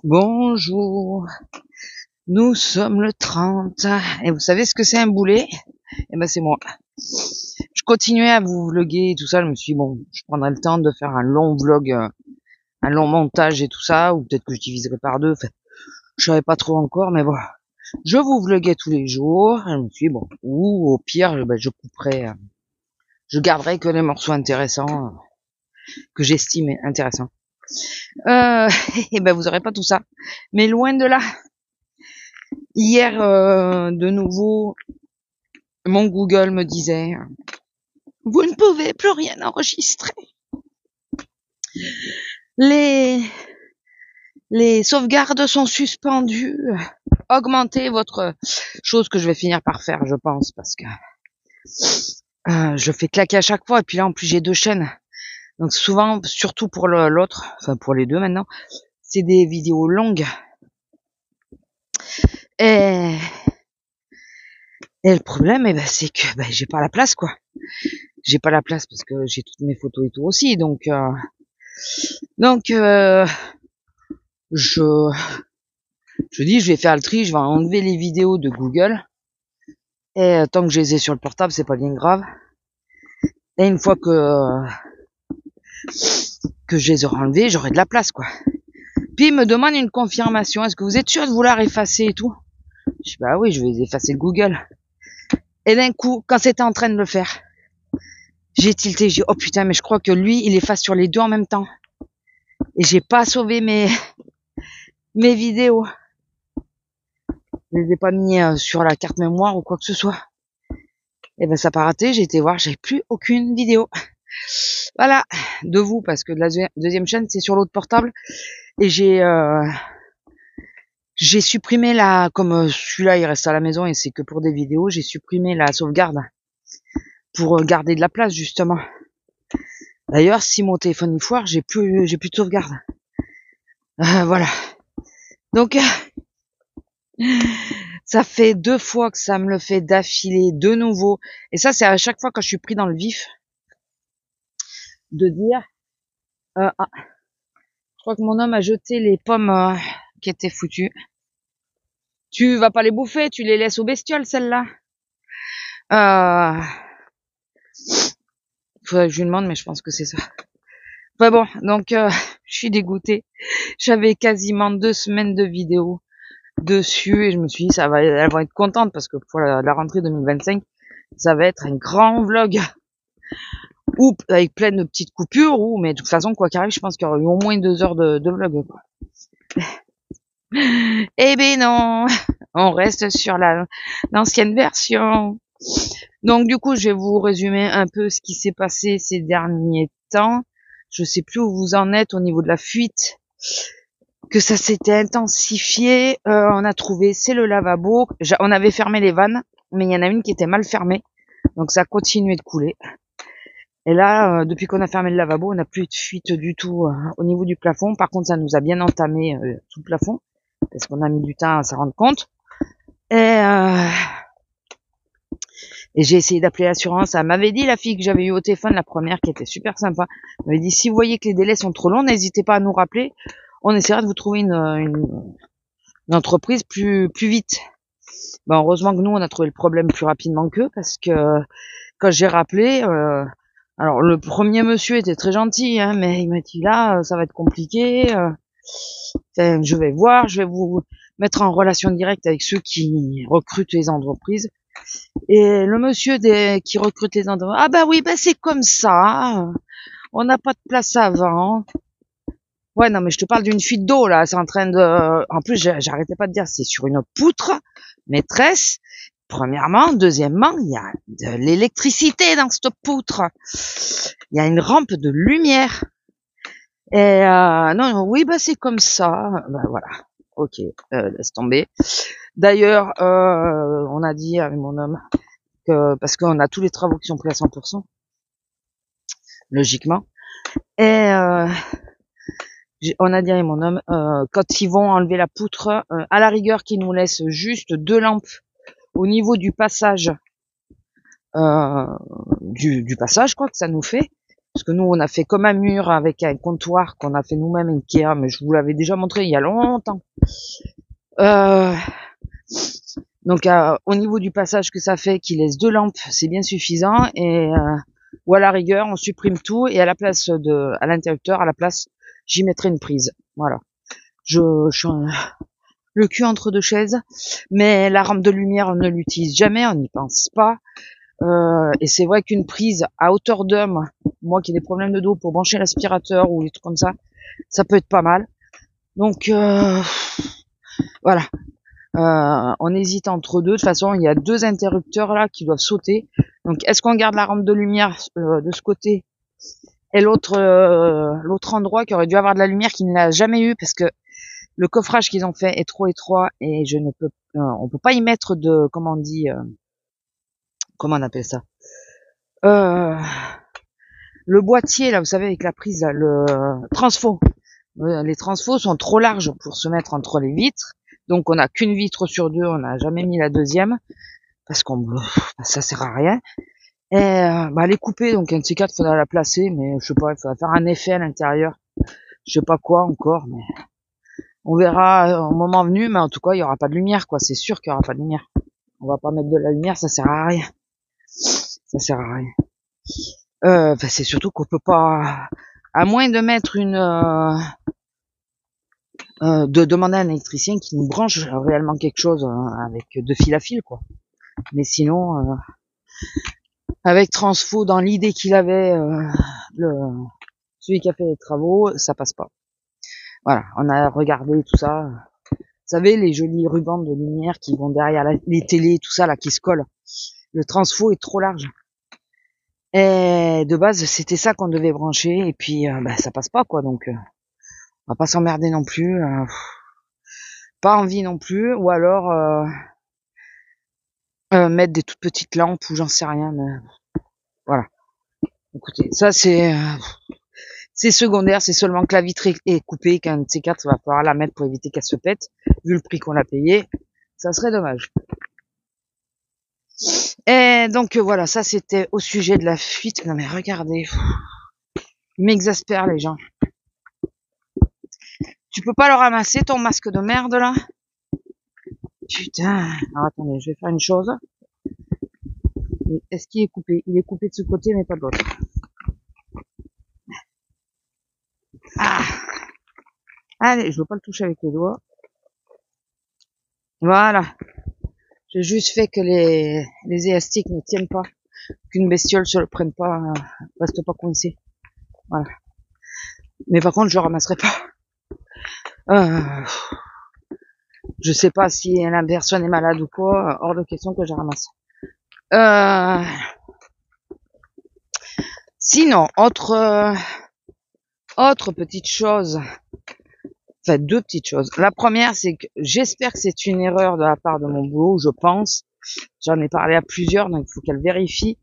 Bonjour, nous sommes le 30 et vous savez ce que c'est un boulet? Eh ben c'est moi. Je continuais à vous vloguer et tout ça, je me suis dit, bon, je prendrai le temps de faire un long vlog, un long montage et tout ça, ou peut-être que je diviserai par deux, enfin, je savais pas trop encore, mais bon, je vous vloguais tous les jours, et je me suis dit, bon, ou au pire, ben, je couperai, je garderai que les morceaux intéressants, que j'estime intéressants. Et ben vous aurez pas tout ça, mais loin de là. Hier, de nouveau, mon Google me disait vous ne pouvez plus rien enregistrer. Les sauvegardes sont suspendues. Augmentez votre chose que je vais finir par faire, je pense, parce que je fais claquer à chaque fois. Et puis là, en plus, j'ai deux chaînes. Donc souvent, surtout pour l'autre, enfin pour les deux maintenant, c'est des vidéos longues. Et le problème, c'est que j'ai pas la place, quoi. J'ai pas la place parce que j'ai toutes mes photos et tout aussi. Donc je dis, je vais faire le tri, je vais enlever les vidéos de Google. Et tant que je les ai sur le portable, c'est pas bien grave. Et une fois que je les aurai enlevées, j'aurai de la place, quoi. Puis il me demande une confirmation. Est-ce que vous êtes sûr de vouloir effacer et tout? Je dis, bah oui, je vais effacer le Google. Et d'un coup, quand c'était en train de le faire, j'ai tilté, j'ai dit, oh putain, mais je crois que lui, il efface sur les deux en même temps. Et j'ai pas sauvé mes vidéos. Je les ai pas mis sur la carte mémoire ou quoi que ce soit. Et ben ça n'a pas raté, j'ai été voir, j'ai plus aucune vidéo. Voilà, de vous, parce que de la deuxième chaîne, c'est sur l'autre portable. Et j'ai supprimé comme celui-là, il reste à la maison et c'est que pour des vidéos, j'ai supprimé la sauvegarde pour garder de la place, justement. D'ailleurs, si mon téléphone y foire, j'ai plus de sauvegarde. Voilà. Donc, ça fait 2 fois que ça me le fait d'affilée, de nouveau. Et ça, c'est à chaque fois quand je suis pris dans le vif de dire, je crois que mon homme a jeté les pommes qui étaient foutues. Tu vas pas les bouffer, tu les laisses aux bestioles, celles-là. Faudrait que je lui demande, mais je pense que c'est ça. Enfin bon, donc je suis dégoûtée. J'avais quasiment 2 semaines de vidéos dessus et je me suis dit, elles vont être contentes parce que pour la rentrée 2025, ça va être un grand vlog. Ou avec plein de petites coupures, mais de toute façon, quoi qu'il arrive, je pense qu'il y aura eu au moins 2 heures de vlog, quoi. Eh ben non, on reste sur l'ancienne version. Donc du coup, je vais vous résumer un peu ce qui s'est passé ces derniers temps. Je sais plus où vous en êtes au niveau de la fuite, que ça s'était intensifié. On a trouvé, c'est le lavabo. On avait fermé les vannes, mais il y en a une qui était mal fermée, donc ça a continué de couler. Et là, depuis qu'on a fermé le lavabo, on n'a plus de fuite du tout au niveau du plafond. Par contre, ça nous a bien entamé tout le plafond, parce qu'on a mis du temps à s'en rendre compte. Et j'ai essayé d'appeler l'assurance. Elle m'avait dit, la fille que j'avais eu au téléphone, la première, qui était super sympa, elle m'avait dit, si vous voyez que les délais sont trop longs, n'hésitez pas à nous rappeler. On essaiera de vous trouver une entreprise plus vite. Ben, heureusement que nous, on a trouvé le problème plus rapidement qu'eux, parce que quand j'ai rappelé, alors le premier monsieur était très gentil, hein, mais il m'a dit là, ça va être compliqué. Je vais voir, je vais vous mettre en relation directe avec ceux qui recrutent les entreprises. Et le monsieur qui recrute les entreprises, ah bah oui, bah c'est comme ça, on n'a pas de place avant. Ouais, non, mais je te parle d'une fuite d'eau, là, c'est en train de... En plus, j'arrêtais pas de dire, c'est sur une poutre, maîtresse, premièrement. Deuxièmement, il y a de l'électricité dans cette poutre. Il y a une rampe de lumière. Et non, oui, bah c'est comme ça. Bah voilà, ok, laisse tomber. D'ailleurs, on a dit avec mon homme que, parce qu'on a tous les travaux qui sont pris à 100%, logiquement. Et on a dit avec mon homme, quand ils vont enlever la poutre, à la rigueur qu'ils nous laissent juste 2 lampes au niveau du passage, du passage, quoi, que ça nous fait. Parce que nous, on a fait comme un mur avec un comptoir qu'on a fait nous-mêmes Ikea, mais je vous l'avais déjà montré il y a longtemps. Donc au niveau du passage que ça fait, qui laisse 2 lampes, c'est bien suffisant. Et ou à la rigueur, on supprime tout et à l'interrupteur, à la place, j'y mettrai une prise. Voilà. Je suis le cul entre 2 chaises, mais la rampe de lumière, on ne l'utilise jamais, on n'y pense pas. Et c'est vrai qu'une prise à hauteur d'homme, moi qui ai des problèmes de dos, pour brancher l'aspirateur ou des trucs comme ça peut être pas mal. Donc voilà. On hésite entre 2. De toute façon, il y a 2 interrupteurs là qui doivent sauter. Donc, est-ce qu'on garde la rampe de lumière de ce côté et l'autre endroit qui aurait dû avoir de la lumière qui ne l'a jamais eu parce que le coffrage qu'ils ont fait est trop étroit et on peut pas y mettre de, comment on appelle ça, le boîtier là, vous savez, avec la prise là, le transfo. Les transfos sont trop larges pour se mettre entre les vitres. Donc on n'a qu'une vitre sur 2, on n'a jamais mis la deuxième parce ça sert à rien. Et les couper, donc un de ces 4, faudra la placer, mais je sais pas, il faudra faire un effet à l'intérieur. Je sais pas quoi encore, mais on verra au moment venu. Mais en tout cas, il y aura pas de lumière, quoi. C'est sûr qu'il y aura pas de lumière. On va pas mettre de la lumière, ça sert à rien. Ça sert à rien. C'est surtout qu'on peut pas, à moins de mettre de demander à un électricien qui nous branche réellement quelque chose avec 2 fils à fil, quoi. Mais sinon, avec Transfo, dans l'idée qu'il avait, celui qui a fait les travaux, ça passe pas. Voilà, on a regardé tout ça. Vous savez, les jolis rubans de lumière qui vont derrière les télés, tout ça là, qui se collent. Le Transfo est trop large. Et de base, c'était ça qu'on devait brancher, et puis ça passe pas, quoi. Donc, on va pas s'emmerder non plus. Pas envie non plus, ou alors mettre des toutes petites lampes ou j'en sais rien. Mais voilà. Écoutez, ça c'est secondaire, c'est seulement que la vitre est coupée, qu'un de ces 4 va falloir la mettre pour éviter qu'elle se pète, vu le prix qu'on a payé, ça serait dommage. Et donc voilà, ça c'était au sujet de la fuite. Non mais regardez, ils m'exaspèrent les gens. Tu peux pas le ramasser ton masque de merde là? Putain, alors attendez, je vais faire une chose. Est-ce qu'il est coupé? Il est coupé de ce côté mais pas de l'autre. Ah, allez, je veux pas le toucher avec les doigts. Voilà. J'ai juste fait que les élastiques ne tiennent pas, qu'une bestiole se le prenne pas, reste pas coincé. Voilà. Mais par contre, je le ramasserai pas. Je sais pas si la personne est malade ou quoi, hors de question que je ramasse. Sinon, autre petite chose, enfin 2 petites choses. La première, c'est que j'espère que c'est une erreur de la part de mon boulot, je pense. J'en ai parlé à plusieurs, donc il faut qu'elle vérifie.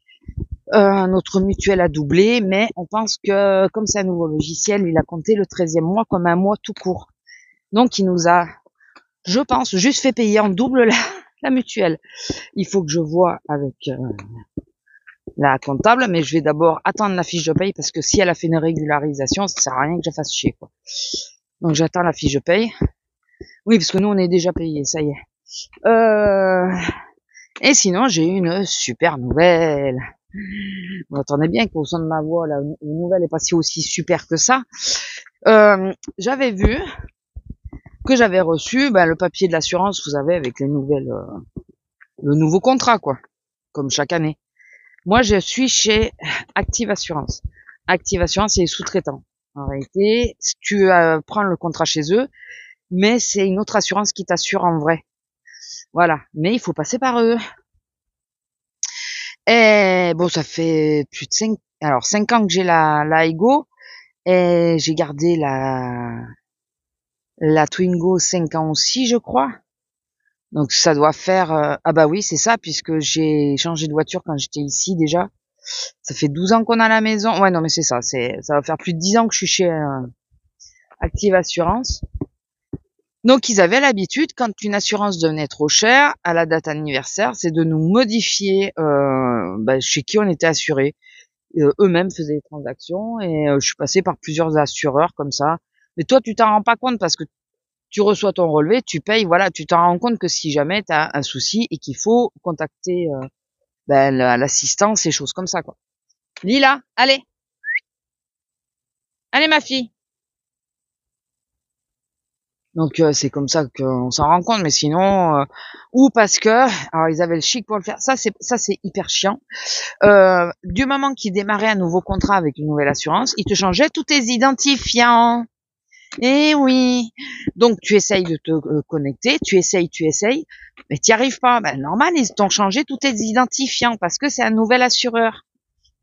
Notre mutuelle a doublé, mais on pense que comme c'est un nouveau logiciel, il a compté le 13e mois comme un mois tout court. Donc il nous a, je pense, juste fait payer en double la mutuelle. Il faut que je vois avec la comptable, mais je vais d'abord attendre la fiche de paye parce que si elle a fait une régularisation, ça sert à rien que je fasse chier, quoi. Donc j'attends la fiche de paye. Oui, parce que nous on est déjà payé, ça y est. Et sinon j'ai une super nouvelle. Vous entendez bien qu'au son de ma voix, la nouvelle est pas si aussi super que ça. J'avais vu que j'avais reçu le papier de l'assurance, vous savez, avec les nouvelles, le nouveau contrat, quoi, comme chaque année. Moi, je suis chez Active Assurance. Active Assurance, c'est les sous-traitants. En réalité, tu prends le contrat chez eux, mais c'est une autre assurance qui t'assure en vrai. Voilà. Mais il faut passer par eux. Et bon, ça fait plus de 5 ans que j'ai la Ego, et j'ai gardé la Twingo 5 ans aussi, je crois. Donc ça doit faire ah bah oui, c'est ça, puisque j'ai changé de voiture quand j'étais ici déjà. Ça fait 12 ans qu'on a la maison. Ouais, non mais c'est ça, ça va faire plus de 10 ans que je suis chez Active Assurance. Donc ils avaient l'habitude, quand une assurance devenait trop chère, à la date anniversaire, c'est de nous modifier chez qui on était assuré. eux-mêmes faisaient des transactions et je suis passée par plusieurs assureurs comme ça. Mais toi, tu t'en rends pas compte parce que tu reçois ton relevé, tu payes, voilà, tu t'en rends compte que si jamais tu as un souci et qu'il faut contacter l'assistance et choses comme ça, quoi. Lila, allez, allez ma fille. Donc c'est comme ça qu'on s'en rend compte, mais sinon ou parce que alors ils avaient le chic pour le faire. Ça c'est hyper chiant. Du moment qu'ils démarraient un nouveau contrat avec une nouvelle assurance, ils te changeaient tous tes identifiants. Eh oui. Donc tu essayes de te connecter, tu essayes, mais tu n'y arrives pas. Ben normal, ils t'ont changé tous tes identifiants parce que c'est un nouvel assureur.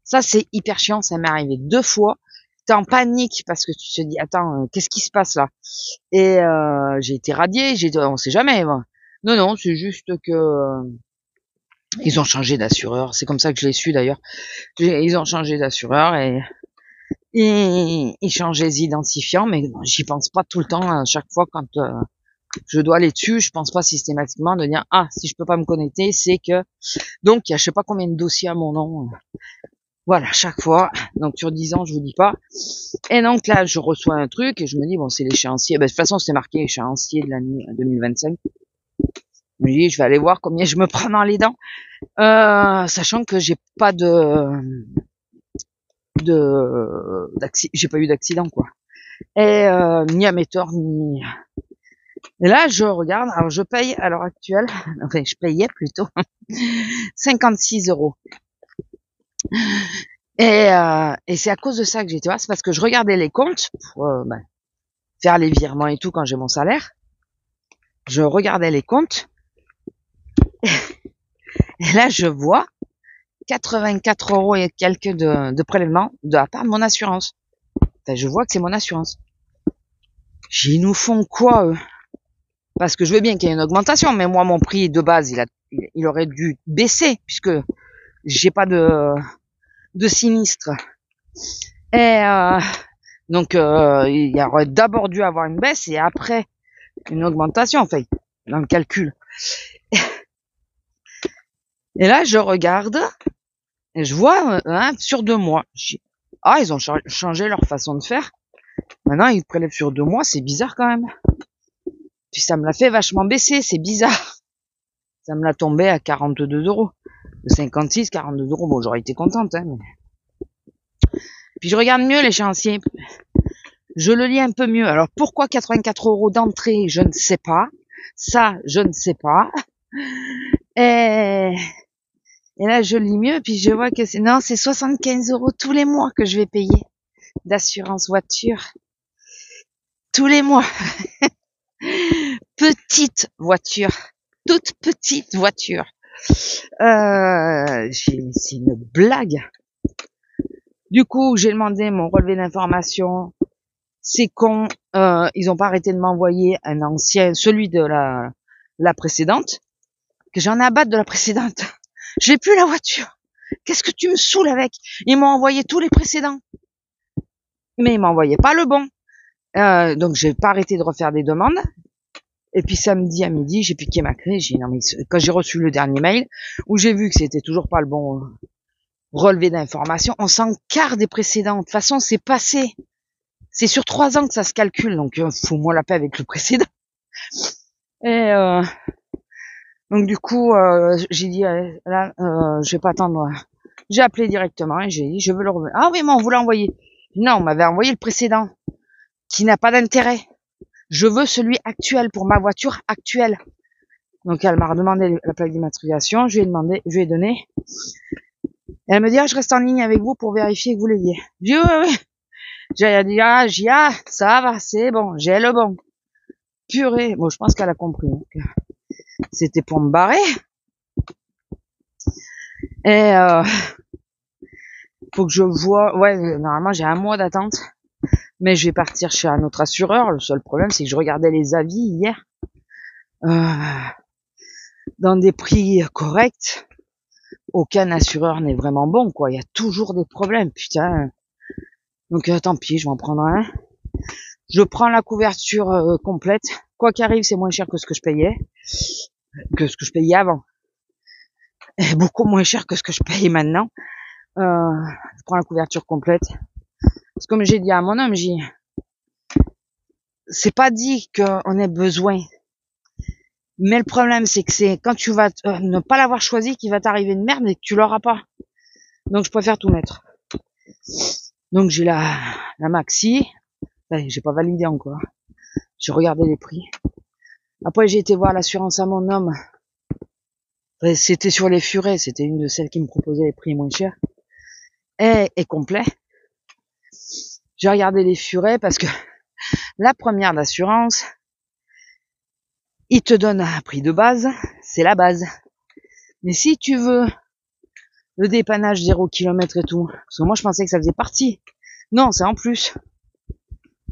Ça c'est hyper chiant, ça m'est arrivé 2 fois. T'es en panique parce que tu te dis attends, qu'est-ce qui se passe là? Et j'ai été radiée, on sait jamais. Moi. Non, c'est juste que ils ont changé d'assureur. C'est comme ça que je l'ai su d'ailleurs. Ils ont changé d'assureur et ils changent les identifiants, mais j'y pense pas tout le temps. À chaque fois quand je dois aller dessus, je pense pas systématiquement de dire ah si je peux pas me connecter, c'est que donc il y a je sais pas combien de dossiers à mon nom. Voilà, chaque fois. Donc sur 10 ans, je vous dis pas. Et donc là, je reçois un truc et je me dis bon, c'est l'échéancier. Ben, de toute façon, c'était marqué échéancier de l'année 2025. Je me dis, je vais aller voir combien je me prends dans les dents, sachant que j'ai pas j'ai pas eu d'accident quoi. Et ni à mes torts ni. Et là, je regarde. Alors, je paye à l'heure actuelle. Enfin, je payais plutôt 56 €. Et c'est à cause de ça que j'ai été voir. C'est parce que je regardais les comptes pour faire les virements et tout quand j'ai mon salaire. Je regardais les comptes. Et là, je vois 84 € et quelques de prélèvements de la part de mon assurance. Enfin, je vois que c'est mon assurance. Ils nous font quoi, eux? Parce que je veux bien qu'il y ait une augmentation, mais moi, mon prix de base, il aurait dû baisser, puisque j'ai pas de sinistre. Et donc, il y aurait d'abord dû avoir une baisse et après une augmentation, enfin, dans le calcul. Et là, je regarde et je vois sur 2 mois. Ah, ils ont changé leur façon de faire. Maintenant, ils prélèvent sur 2 mois, c'est bizarre quand même. Puis ça me l'a fait vachement baisser, c'est bizarre. Ça me l'a tombé à 42 €. De 56, 42 €. Bon, j'aurais été contente, hein, mais... Puis je regarde mieux l'échéancier. Je le lis un peu mieux. Alors pourquoi 84 € d'entrée, je ne sais pas. Ça, je ne sais pas. Et là, je lis mieux, puis je vois que c'est 75 € tous les mois que je vais payer d'assurance voiture. Tous les mois. Petite voiture. Toute petite voiture. C'est une blague. Du coup, j'ai demandé mon relevé d'information. C'est con, ils ont pas arrêté de m'envoyer un ancien, celui de la précédente, que j'en ai à battre de la précédente. J'ai plus la voiture. Qu'est-ce que tu me saoules avec? Ils m'ont envoyé tous les précédents. Mais ils m'envoyaient pas le bon. Donc j'ai pas arrêté de refaire des demandes. Et puis samedi à midi, j'ai piqué ma clé. Quand j'ai reçu le dernier mail, où j'ai vu que c'était toujours pas le bon relevé d'information, on s'en carre des précédents. De toute façon, c'est passé. C'est sur 3 ans que ça se calcule, donc fous-moi la paix avec le précédent. Et donc du coup, j'ai dit là, je vais pas attendre. J'ai appelé directement et j'ai dit je veux le relevé. Ah oui, mais on vous l'a envoyé. Non, on m'avait envoyé le précédent, qui n'a pas d'intérêt. Je veux celui actuel pour ma voiture actuelle. Donc elle m'a redemandé la plaque d'immatriculation, je lui ai donné. Et elle me dit je reste en ligne avec vous pour vérifier que vous l'ayez. J'ai dit oui. J'ai dit ça va, c'est bon, j'ai le bon. Purée, bon je pense qu'elle a compris. C'était pour me barrer. Et faut que je vois, normalement j'ai 1 mois d'attente. Mais je vais partir chez un autre assureur. Le seul problème, c'est que je regardais les avis hier. Dans des prix corrects. Aucun assureur n'est vraiment bon, quoi. Il y a toujours des problèmes, putain. Donc tant pis, je vais en prendre un. Je prends la couverture complète. Quoi qu'arrive, c'est moins cher que ce que je payais. Que ce que je payais avant. Et beaucoup moins cher que ce que je paye maintenant. Je prends la couverture complète. Parce que comme j'ai dit à mon homme, c'est pas dit qu'on ait besoin. Mais le problème, c'est que c'est quand tu vas ne pas l'avoir choisi qu'il va t'arriver une merde et que tu l'auras pas. Donc je préfère tout mettre. Donc j'ai la maxi. J'ai pas validé encore. J'ai regardé les prix. Après j'ai été voir l'assurance à mon homme. C'était sur les furets. C'était une de celles qui me proposait les prix moins chers. Et complet. J'ai regardé les furets parce que la première d'assurance, il te donne un prix de base, c'est la base. Mais si tu veux le dépannage 0 km et tout, parce que moi je pensais que ça faisait partie. Non, c'est en plus.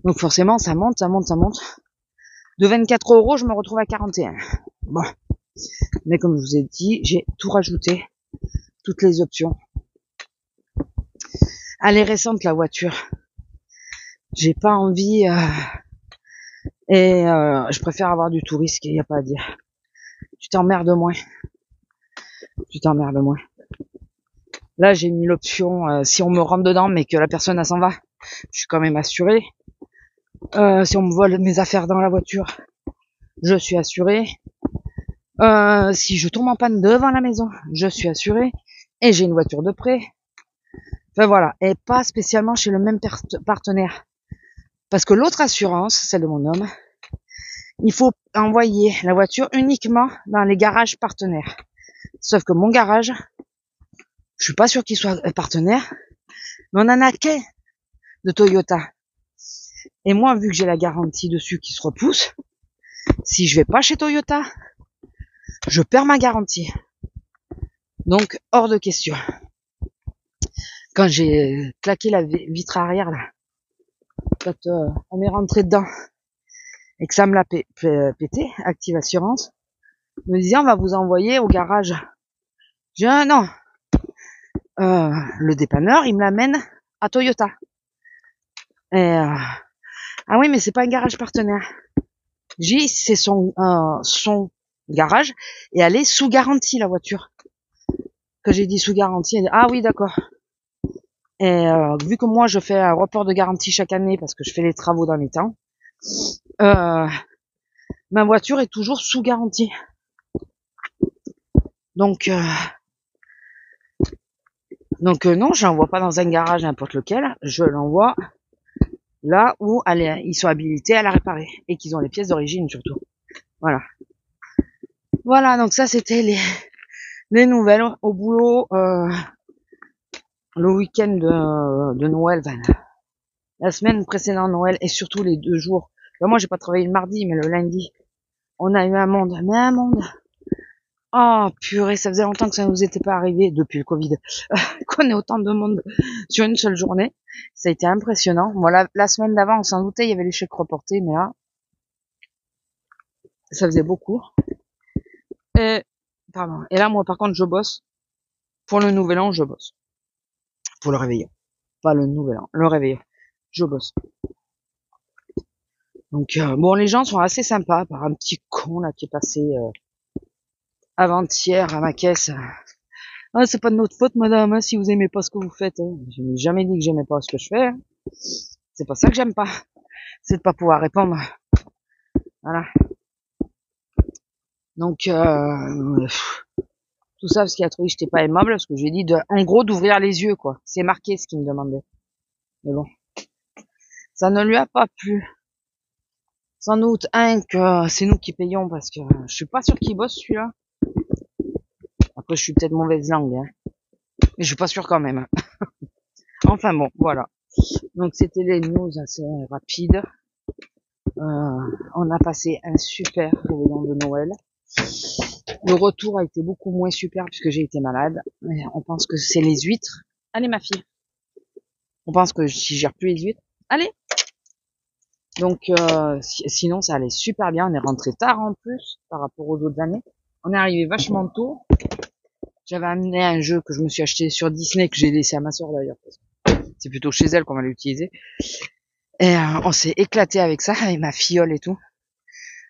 Donc forcément, ça monte. De 24 €, je me retrouve à 41. Bon. Mais comme je vous ai dit, j'ai tout rajouté. Toutes les options. Elle est récente, la voiture. J'ai pas envie, je préfère avoir du tout risque, y a pas à dire. Tu t'emmerdes moins. Là, j'ai mis l'option, si on me rentre dedans, mais que la personne, elle s'en va, je suis quand même assuré. Si on me vole mes affaires dans la voiture, je suis assuré. Si je tombe en panne devant la maison, je suis assuré. Et j'ai une voiture de prêt. Enfin voilà. Et pas spécialement chez le même partenaire. Parce que l'autre assurance, celle de mon homme, il faut envoyer la voiture uniquement dans les garages partenaires. Sauf que mon garage, je suis pas sûr qu'il soit partenaire, mais on en a qu'un de Toyota. Et moi, vu que j'ai la garantie dessus qui se repousse, si je vais pas chez Toyota, je perds ma garantie. Donc, hors de question. Quand j'ai claqué la vitre arrière, là, quand on est rentré dedans, et que ça me l'a pété, Active Assurance, me disait, on va vous envoyer au garage. J'ai dit, non. Le dépanneur, il me l'amène à Toyota. Et, ah oui, mais c'est pas un garage partenaire. J'ai dit, c'est son garage, et elle est sous garantie, la voiture. Quand j'ai dit sous garantie, elle dit, ah oui, d'accord. Et vu que moi, je fais un report de garantie chaque année parce que je fais les travaux dans les temps, ma voiture est toujours sous garantie. Donc non, je l'envoie pas dans un garage n'importe lequel, je l'envoie là où ils sont habilités à la réparer et qu'ils ont les pièces d'origine surtout. Voilà, donc ça c'était les nouvelles au boulot le week-end de Noël, la semaine précédente Noël et surtout les 2 jours. Ben, moi j'ai pas travaillé le mardi, mais le lundi, on a eu un monde. Oh purée, ça faisait longtemps que ça nous était pas arrivé depuis le Covid, qu'on ait autant de monde sur une seule journée. Ça a été impressionnant. Voilà, la semaine d'avant, on s'en doutait, il y avait les chèques reportés, mais là, ça faisait beaucoup. Et là, moi, par contre, je bosse. Pour le nouvel an, je bosse. Pour le réveillon. Pas le nouvel an, le réveillon. Je bosse. Donc, bon, les gens sont assez sympas, par un petit con, là, qui est passé, avant-hier à ma caisse. Ah, c'est pas de notre faute, madame, hein, si vous aimez pas ce que vous faites. Hein. Je n'ai jamais dit que j'aimais pas ce que je fais. Hein. C'est pas ça que j'aime pas. C'est de pas pouvoir répondre. Voilà. Donc, tout ça parce qu'il a trouvé que j'étais pas aimable, parce que j'ai dit en gros d'ouvrir les yeux, quoi. C'est marqué ce qu'il me demandait. Mais bon. Ça ne lui a pas plu. Sans doute, que c'est nous qui payons, parce que je suis pas sûr qu'il bosse celui-là. Après, je suis peut-être mauvaise langue, hein. Mais je suis pas sûr quand même. Enfin bon, voilà. Donc c'était les news assez rapides. On a passé un super réveillon de Noël. Le retour a été beaucoup moins super puisque j'ai été malade. Mais on pense que c'est les huîtres. Allez ma fille. On pense que si je gère plus les huîtres. Allez. Donc sinon ça allait super bien. On est rentré tard en plus par rapport aux autres années. On est arrivé vachement tôt. J'avais amené un jeu que je me suis acheté sur Disney, que j'ai laissé à ma soeur d'ailleurs. C'est plutôt chez elle qu'on va l'utiliser. Et on s'est éclaté avec ça, avec ma filleule et tout.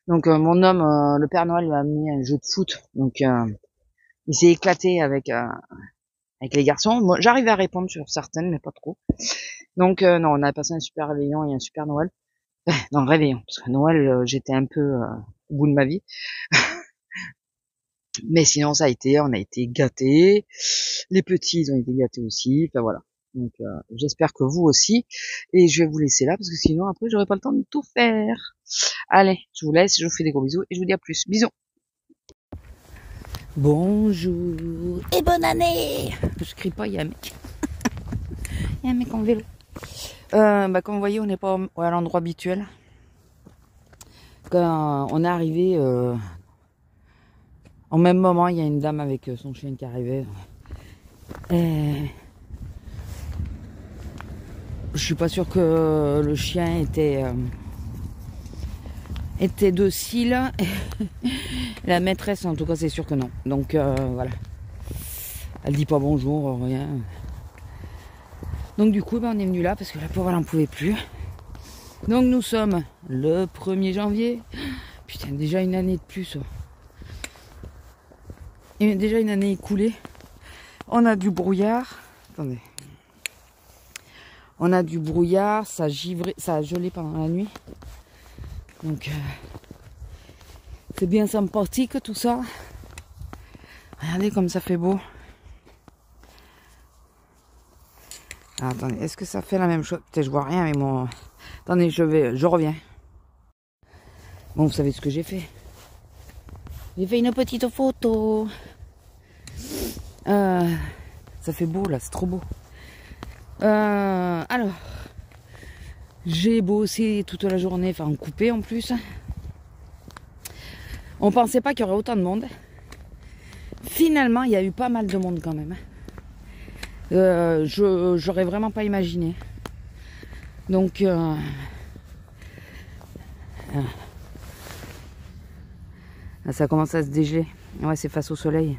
Donc mon homme, le Père Noël, lui a amené un jeu de foot. Donc il s'est éclaté avec avec les garçons. Moi, j'arrivais à répondre sur certaines, mais pas trop. Donc non, on a passé un super réveillon et un super Noël. Non, réveillon, parce que Noël, j'étais un peu au bout de ma vie. Mais sinon, ça a été, on a été gâtés. Les petits, ils ont été gâtés aussi. Enfin voilà. Donc j'espère que vous aussi. Et je vais vous laisser là, parce que sinon, après, j'aurai pas le temps de tout faire. Allez, je vous laisse, je vous fais des gros bisous et je vous dis à plus. Bisous. Bonjour et bonne année. Je crie pas, il y a un mec. Il y a un mec en vélo. Comme vous voyez, on n'est pas à l'endroit habituel. Quand on est arrivé, en même moment, il y a une dame avec son chien qui arrivait. Et je suis pas sûre que le chien était docile. La maîtresse, en tout cas, c'est sûr que non. Donc voilà. Elle dit pas bonjour, rien. Donc du coup, on est venu là parce que la pauvre, elle n'en pouvait plus. Donc nous sommes le 1er janvier. Putain, déjà une année de plus. Et déjà une année écoulée. On a du brouillard. Attendez. On a du brouillard, ça a gelé pendant la nuit. Donc c'est bien sympathique tout ça. Regardez comme ça fait beau. Ah, attendez, est-ce que ça fait la même chose? Peut-être je vois rien avec mon... Attendez, je reviens. Bon, vous savez ce que j'ai fait. J'ai fait une petite photo. Ça fait beau là, c'est trop beau. Alors, j'ai bossé toute la journée, enfin en coupé en plus. On pensait pas qu'il y aurait autant de monde. Finalement, il y a eu pas mal de monde quand même. J'aurais vraiment pas imaginé. Donc, ça commence à se dégeler. Ouais, c'est face au soleil.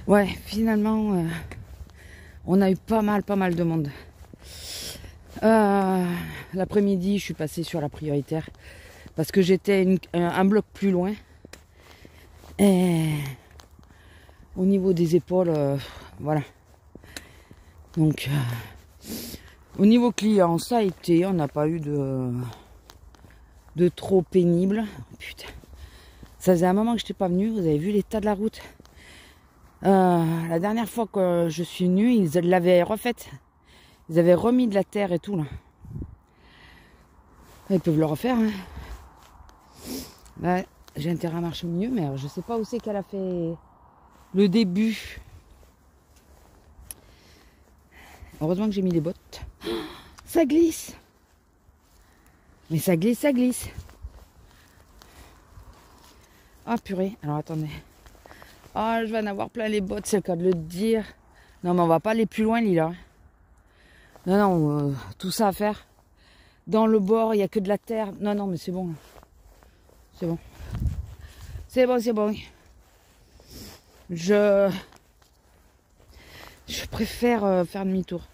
Ouais, finalement, on a eu pas mal de monde. L'après-midi, je suis passée sur la prioritaire parce que j'étais un bloc plus loin. Et au niveau des épaules, voilà. Donc, au niveau client, ça a été, on n'a pas eu de trop pénible. Putain, ça faisait un moment que je n'étais pas venue. Vous avez vu l'état de la route. La dernière fois que je suis venue, ils l'avaient refaite. Ils avaient remis de la terre et tout là. Ils peuvent le refaire. Hein. Ouais, j'ai intérêt à marcher mieux, mais je sais pas où c'est qu'elle a fait le début. Heureusement que j'ai mis les bottes. Ça glisse. Mais ça glisse, ça glisse. Ah purée, alors attendez. Ah, je vais en avoir plein les bottes, c'est le cas de le dire. Non, mais on va pas aller plus loin, Lila. Non, non, tout ça à faire. Dans le bord, il n'y a que de la terre. Non, non, mais c'est bon. C'est bon. C'est bon, c'est bon. Je préfère faire demi-tour.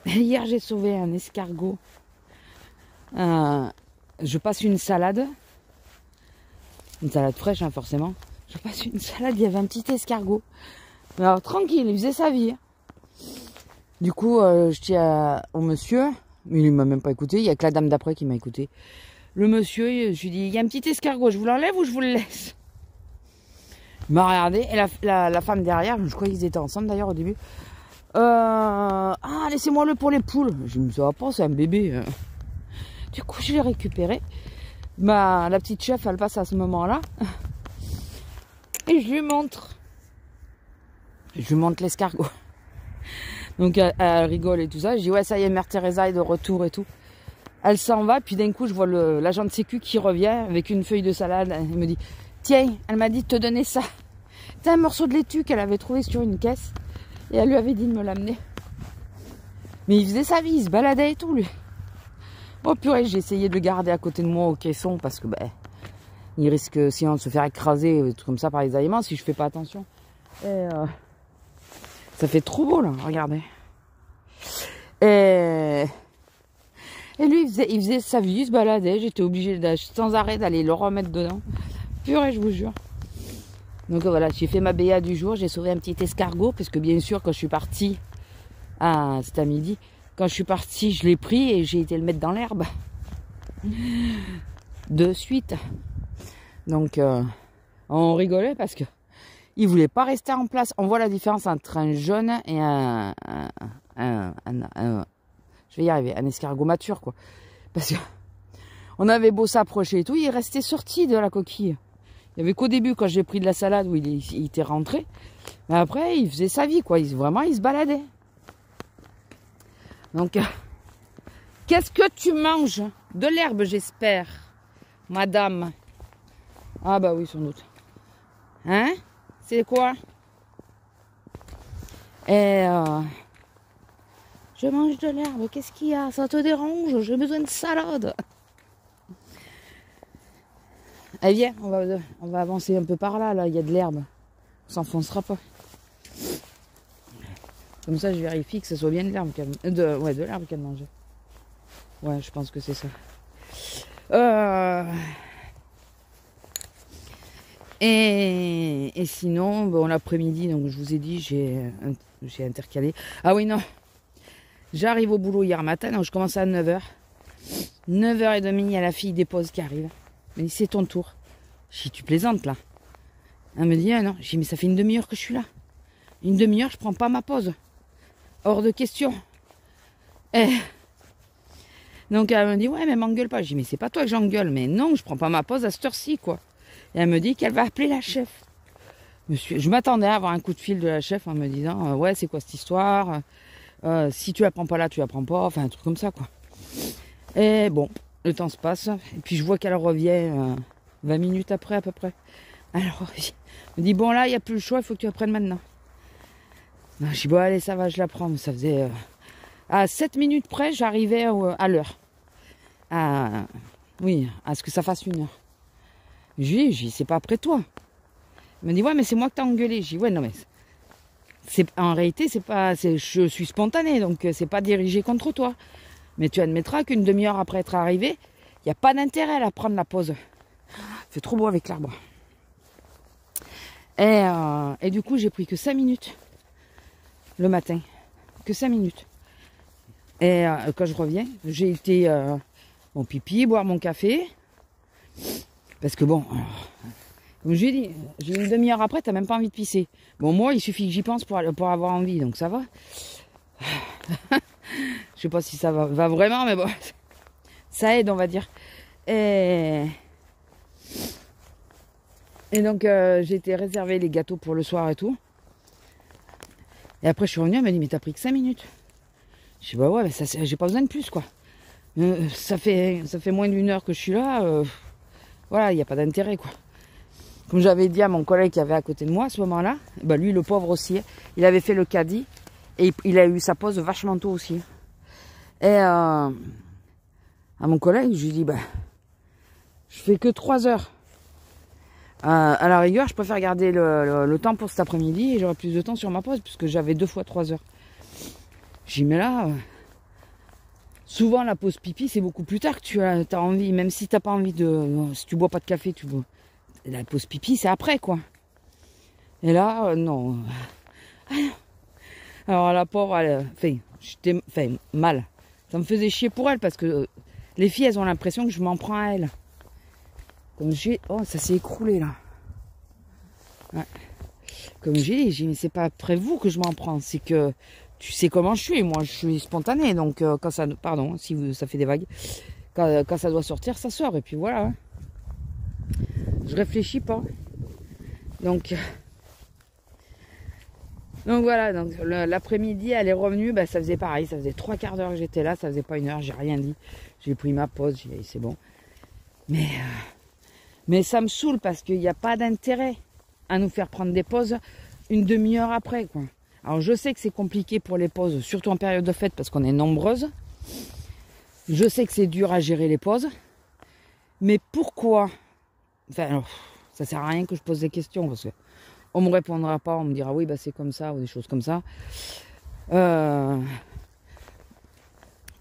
Hier, j'ai sauvé un escargot. Je passe une salade. Une salade fraîche, hein, forcément. Je passe une salade, il y avait un petit escargot. Alors, tranquille, il faisait sa vie. Du coup, je dis au monsieur, mais il m'a même pas écouté, il y a que la dame d'après qui m'a écouté. Le monsieur, je lui dis, il y a un petit escargot, je vous l'enlève ou je vous le laisse? Il m'a regardé, et la femme derrière, je crois qu'ils étaient ensemble d'ailleurs au début. Ah, laissez-moi-le pour les poules. Je me dis, ça va pas, c'est un bébé. Du coup, je l'ai récupéré. La petite chef, elle passe à ce moment-là. Et je lui montre. Je lui montre l'escargot. Donc elle rigole et tout ça. Je dis ouais, ça y est, Mère Teresa est de retour et tout. Elle s'en va, puis d'un coup je vois l'agent de sécu qui revient avec une feuille de salade. Elle me dit tiens, elle m'a dit de te donner ça. C'est un morceau de laitue qu'elle avait trouvé sur une caisse. Et elle lui avait dit de me l'amener. Mais il faisait sa vie, il se baladait et tout lui. Oh purée, j'ai essayé de le garder à côté de moi au caisson parce que il risque sinon de se faire écraser tout comme ça par les aliments si je fais pas attention. Et ça fait trop beau là, regardez. Et lui il faisait sa vie, il se baladait, j'étais obligée sans arrêt d'aller le remettre dedans. Purée, je vous jure. Donc voilà, j'ai fait ma BA du jour, j'ai sauvé un petit escargot, parce que bien sûr, quand je suis partie, c'était à midi, quand je suis partie, je l'ai pris et j'ai été le mettre dans l'herbe. De suite. Donc, on rigolait parce que il voulait pas rester en place. On voit la différence entre un jeune et je vais y arriver, un escargot mature, quoi. Parce que on avait beau s'approcher et tout, il restait sorti de la coquille. Il y avait qu'au début, quand j'ai pris de la salade, où il était rentré. Mais après, il faisait sa vie, quoi. Vraiment, il se baladait. Donc, qu'est-ce que tu manges? De l'herbe, j'espère, madame. Ah bah oui, sans doute. Hein? C'est quoi? Et je mange de l'herbe, qu'est-ce qu'il y a? Ça te dérange? J'ai besoin de salade. Eh bien, on va avancer un peu par là, là, il y a de l'herbe. On s'enfoncera pas. Comme ça, je vérifie que ce soit bien de l'herbe de l'herbe qu'elle mangeait. Ouais, je pense que c'est ça. Et sinon, bon, l'après-midi, donc je vous ai dit, j'ai intercalé. Ah oui, non. J'arrive au boulot hier matin, donc je commence à 9h. 9h30, il y a la fille des pauses qui arrive. Elle me dit, c'est ton tour. Je dis, tu plaisantes là? Elle me dit, ah non. Je dis, mais ça fait une demi-heure que je suis là. Une demi-heure, je prends pas ma pause. Hors de question. Donc elle me dit, ouais, mais m'engueule pas. Je dis, mais c'est pas toi que j'engueule. Mais non, je prends pas ma pause à cette heure-ci, quoi. Et elle me dit qu'elle va appeler la chef. Je m'attendais à avoir un coup de fil de la chef en me disant, ouais, c'est quoi cette histoire? Si tu la prends pas là, tu la prends pas. Enfin, un truc comme ça, quoi. Et bon, le temps se passe. Et puis je vois qu'elle revient 20 minutes après, à peu près. Alors, elle me dit, bon, là, il n'y a plus le choix, il faut que tu la prennes maintenant. Je dis, bon, allez, ça va, je la prends. Ça faisait... à 7 minutes près, j'arrivais à l'heure. Oui, à ce que ça fasse 1 heure. Je lui dis, c'est pas après toi. Il me dit, ouais, mais c'est moi que t'as engueulé. Je dis, ouais, non, mais en réalité, je suis spontanée, donc c'est pas dirigé contre toi. Mais tu admettras qu'une demi-heure après être arrivé, il n'y a pas d'intérêt à prendre la pause. Il fait trop beau avec l'arbre. Et du coup, j'ai pris que 5 minutes le matin. Que 5 minutes. Et quand je reviens, j'ai été mon pipi, boire mon café. Parce que bon, comme je lui ai dit, j'ai une demi-heure après, t'as même pas envie de pisser. Bon, moi, il suffit que j'y pense pour avoir envie, donc ça va. Je sais pas si ça va vraiment, mais bon, ça aide, on va dire. Et donc, j'ai été réserver les gâteaux pour le soir et tout. Et après, je suis revenue, elle m'a dit, mais t'as pris que 5 minutes. Je dis, bah ouais, mais j'ai pas besoin de plus, quoi. Ça fait moins d'1 heure que je suis là. Voilà, il n'y a pas d'intérêt, quoi. Comme j'avais dit à mon collègue qui avait à côté de moi à ce moment-là, bah lui, le pauvre aussi, il avait fait le caddie et il a eu sa pause vachement tôt aussi. Et à mon collègue, je lui dis, bah, je fais que 3 heures. À la rigueur, je préfère garder le temps pour cet après-midi et j'aurai plus de temps sur ma pause puisque j'avais 2 fois 3 heures. J'y mets là. Souvent, la pause pipi, c'est beaucoup plus tard que tu as envie, même si tu n'as pas envie si tu bois pas de café, tu bois. La pause pipi, c'est après, quoi. Et là, non. Alors, la pauvre, j'étais mal. Ça me faisait chier pour elle parce que les filles, elles ont l'impression que je m'en prends à elles. Comme oh, ça s'est écroulé, là. Ouais. Comme j'ai dit, mais c'est pas après vous que je m'en prends, c'est que tu sais comment je suis. Moi, je suis spontanée, donc quand ça... Pardon, si ça fait des vagues. Quand ça doit sortir, ça sort, et puis voilà. Hein. Je réfléchis pas. Donc voilà, donc l'après-midi, elle est revenue, bah, ça faisait pareil, ça faisait 3/4 d'heure que j'étais là, ça faisait pas 1 heure, j'ai rien dit. J'ai pris ma pause, j'ai dit c'est bon. Mais ça me saoule parce qu'il n'y a pas d'intérêt à nous faire prendre des pauses une demi-heure après, quoi. Alors je sais que c'est compliqué pour les pauses, surtout en période de fête parce qu'on est nombreuses. Je sais que c'est dur à gérer les pauses. Mais pourquoi? Enfin, alors, ça sert à rien que je pose des questions parce que on me répondra pas, on me dira oui, bah c'est comme ça ou des choses comme ça.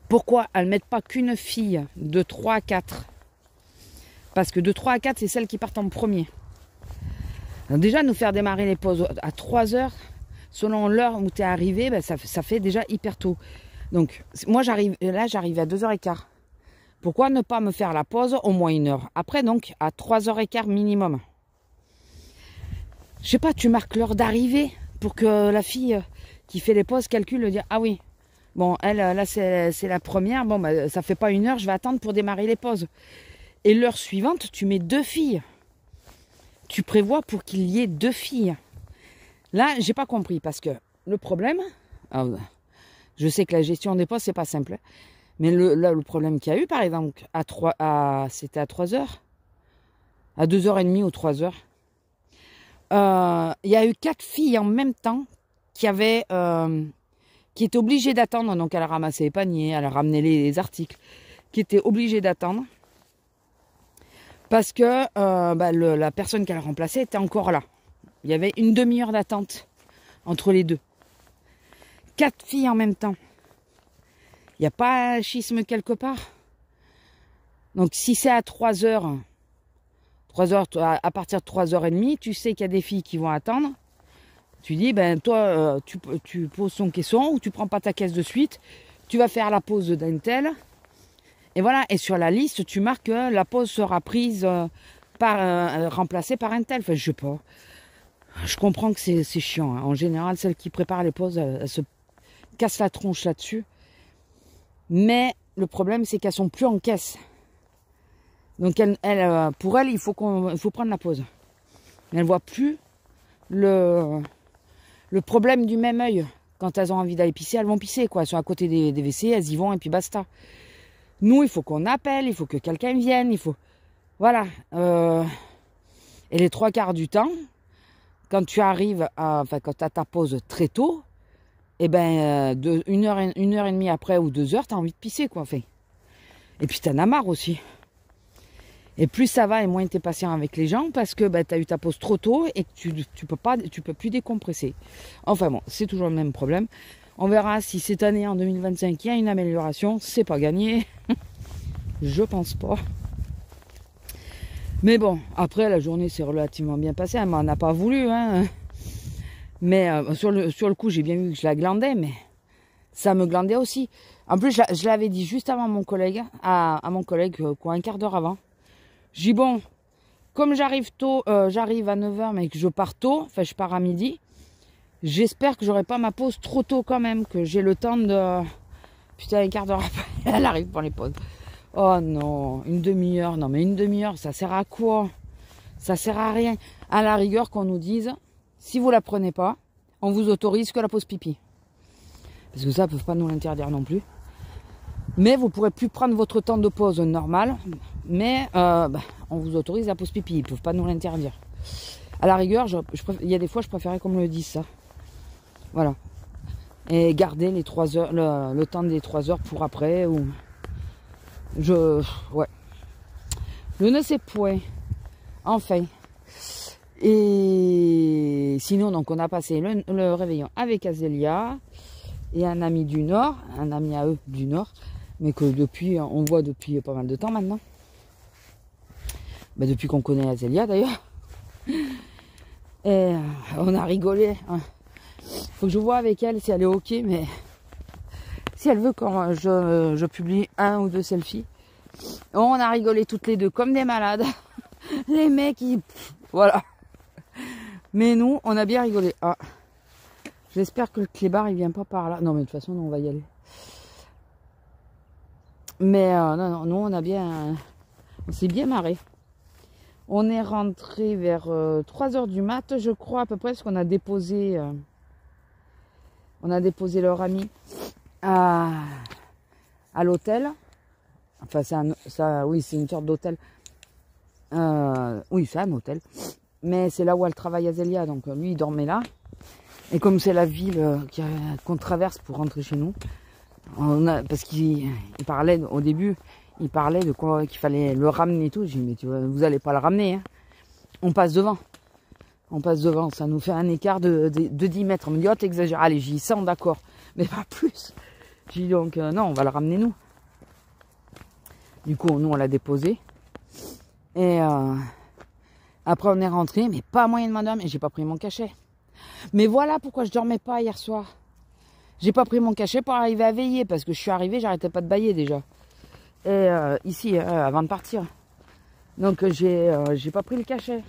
Pourquoi elles ne mettent pas qu'une fille de 3 à 4? Parce que de 3 à 4, c'est celles qui partent en premier. Alors déjà, nous faire démarrer les pauses à 3 heures, selon l'heure où tu es arrivé, ben, ça fait déjà hyper tôt. Donc, moi, j'arrive à 2h15. Pourquoi ne pas me faire la pause au moins 1 heure? Après, donc, à 3h15 minimum. Je sais pas, tu marques l'heure d'arrivée pour que la fille qui fait les pauses calcule, dire, ah oui, bon, elle, là, c'est la première, bon, bah, ça fait pas 1 heure, je vais attendre pour démarrer les pauses. Et l'heure suivante, tu mets 2 filles. Tu prévois pour qu'il y ait 2 filles. Là, j'ai pas compris, parce que le problème, je sais que la gestion des postes, c'est pas simple, mais le problème qu'il y a eu, par exemple, c'était à 3 heures, à 2h30 ou 3 heures, il y a eu 4 filles en même temps qui étaient obligées d'attendre. Donc, elle a ramassé les paniers, elle a ramené les articles, qui étaient obligées d'attendre parce que la personne qu'elle remplaçait était encore là. Il y avait une demi-heure d'attente entre les deux. 4 filles en même temps. Il n'y a pas un schisme quelque part? Donc, si c'est à 3 heures, à partir de 3h30, tu sais qu'il y a des filles qui vont attendre. Tu dis, ben toi, tu poses ton caisson ou tu prends pas ta caisse de suite. Tu vas faire la pause d'un tel. Et voilà, et sur la liste, tu marques que la pause sera prise remplacée par un tel. Enfin, je sais pas. Je comprends que c'est chiant. Hein. En général, celles qui préparent les pauses, elles se cassent la tronche là-dessus. Mais le problème, c'est qu'elles sont plus en caisse. Donc, pour elles, il faut prendre la pause. Elles ne voient plus le problème du même œil. Quand elles ont envie d'aller pisser, elles vont pisser, quoi. Elles sont à côté des WC, elles y vont et puis basta. Nous, il faut qu'on appelle, il faut que quelqu'un vienne, il faut... Voilà. Et les 3/4 du temps, quand tu arrives quand tu as ta pause très tôt, eh ben, 1h30 après ou 2 heures, tu as envie de pisser, quoi. Enfin. Et puis, tu en as marre aussi. Et plus ça va et moins tu es patient avec les gens parce que tu as eu ta pause trop tôt et que tu peux plus décompresser. Enfin bon, c'est toujours le même problème. On verra si cette année, en 2025, il y a une amélioration. C'est pas gagné. Je pense pas. Mais bon, après, la journée s'est relativement bien passée. Elle m'en a pas voulu. Hein. Mais sur le coup, j'ai bien vu que je la glandais, mais ça me glandait aussi. En plus, je l'avais dit juste avant mon collègue, à mon collègue, quoi, un quart d'heure avant. Je dis bon, comme j'arrive tôt, j'arrive à 9h, mais que je pars tôt, enfin je pars à midi, j'espère que j'aurai pas ma pause trop tôt quand même, que j'ai le temps de... Putain, un quart d'heure après, elle arrive pour les pauses. Oh non, une demi-heure, non mais une demi-heure, ça sert à quoi? Ça sert à rien. À la rigueur qu'on nous dise, si vous la prenez pas, on vous autorise que la pause pipi. Parce que ça, ils peuvent pas nous l'interdire non plus. Mais vous pourrez plus prendre votre temps de pause normal. Mais on vous autorise la pause pipi. Ils peuvent pas nous l'interdire. À la rigueur, il y a des fois, je préférais qu'on me le dise ça. Voilà. Et garder les 3 heures, le temps des 3 heures pour après. Ou ouais. Je ne sais point. Enfin. Et sinon, donc, on a passé le réveillon avec Azélia et un ami du Nord, un ami à eux du Nord. Mais que on voit depuis pas mal de temps maintenant. Depuis qu'on connaît Azélia d'ailleurs. Et on a rigolé. Faut que je vois avec elle si elle est ok, mais si elle veut quand je publie 1 ou 2 selfies. On a rigolé toutes les deux comme des malades. Les mecs, voilà. Mais nous, on a bien rigolé. Ah. J'espère que le clébard, il vient pas par là. Non, mais de toute façon, on va y aller. Mais non, nous on s'est bien marré. On est rentré vers 3h du mat, je crois à peu près, parce qu'on a déposé leur ami à l'hôtel. Enfin, oui, c'est une sorte d'hôtel. Oui, c'est un hôtel. Mais c'est là où elle travaille, Azélia, donc lui, il dormait là. Et comme c'est la ville qu'on traverse pour rentrer chez nous, parce qu'il parlait au début, il parlait de quoi qu'il fallait le ramener et tout. J'ai dit mais vous allez pas le ramener, hein. On passe devant, ça nous fait un écart de 10 mètres. On me dit oh t'exagères, allez j'y sens d'accord, mais pas plus. J'ai dit donc non on va le ramener nous. Du coup nous on l'a déposé et Après, on est rentré, mais pas moyen de m'endormir. J'ai pas pris mon cachet. Mais voilà pourquoi je dormais pas hier soir. J'ai pas pris mon cachet pour arriver à veiller, parce que je suis arrivée, j'arrêtais pas de bâiller déjà. Et ici, avant de partir. Donc j'ai pas pris le cachet.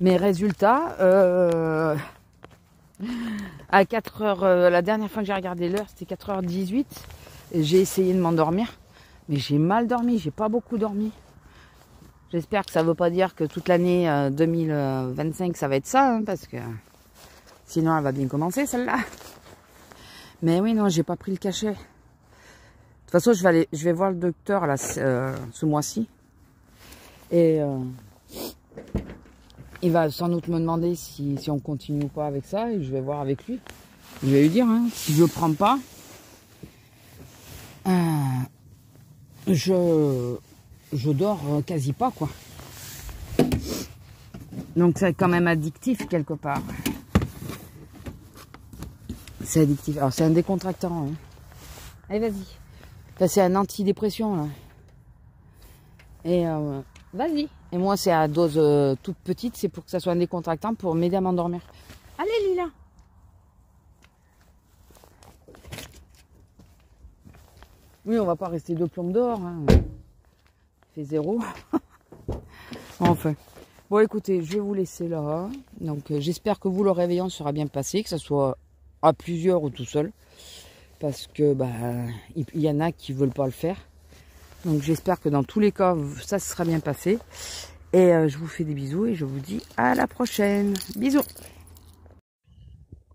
Mais résultat, à 4h, la dernière fois que j'ai regardé l'heure, c'était 4h18. J'ai essayé de m'endormir, mais j'ai mal dormi, j'ai pas beaucoup dormi. J'espère que ça veut pas dire que toute l'année 2025 ça va être ça, hein, parce que sinon elle va bien commencer celle-là. Mais oui, non, j'ai pas pris le cachet. De toute façon, je vais voir le docteur là, ce mois-ci. Et il va sans doute me demander si on continue ou pas avec ça. Et je vais voir avec lui. Je vais lui dire, hein, si je le prends pas, je dors quasi pas, quoi. Donc c'est quand même addictif quelque part. C'est addictif. Alors c'est un décontractant. Hein. Allez, vas-y. Ça, c'est un antidépression, là. Et vas-y. Et moi, c'est à dose toute petite. C'est pour que ça soit un décontractant pour m'aider à m'endormir. Allez, Lila. Oui, on va pas rester deux plombes dehors. Hein. Il fait 0. Enfin. Bon, écoutez, je vais vous laisser là. Donc, j'espère que vous, le réveillon sera bien passé. Que ça soit à plusieurs ou tout seul. Parce que, il y en a qui veulent pas le faire. Donc j'espère que dans tous les cas, ça se sera bien passé. Et je vous fais des bisous et je vous dis à la prochaine. Bisous.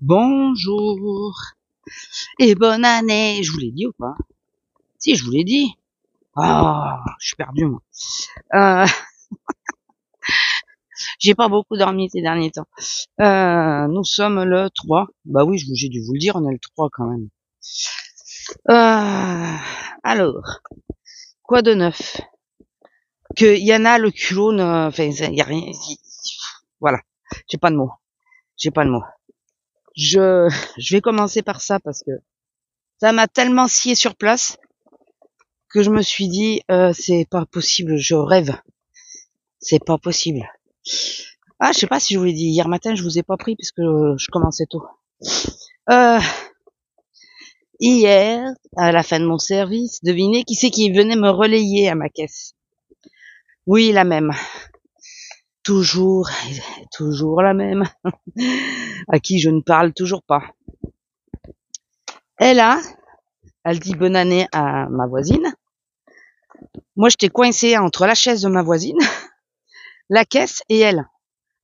Bonjour. Et bonne année. Je vous l'ai dit ou pas? Si, je vous l'ai dit. Ah, je suis perdu, moi. J'ai pas beaucoup dormi ces derniers temps. Nous sommes le 3. Bah oui, j'ai dû vous le dire, on est le 3 quand même. Alors, quoi de neuf? Que y en a le culot, enfin, y a rien, voilà. J'ai pas de mots. Je vais commencer par ça parce que ça m'a tellement scié sur place que je me suis dit, c'est pas possible, je rêve. C'est pas possible. Ah, je sais pas si je vous l'ai dit. Hier matin, je vous ai pas pris puisque je commençais tôt. Hier, à la fin de mon service, devinez qui c'est qui venait me relayer à ma caisse? Oui, la même. Toujours la même. À qui je ne parle toujours pas. Elle dit bonne année à ma voisine. Moi, j'étais coincée entre la chaise de ma voisine, la caisse et elle.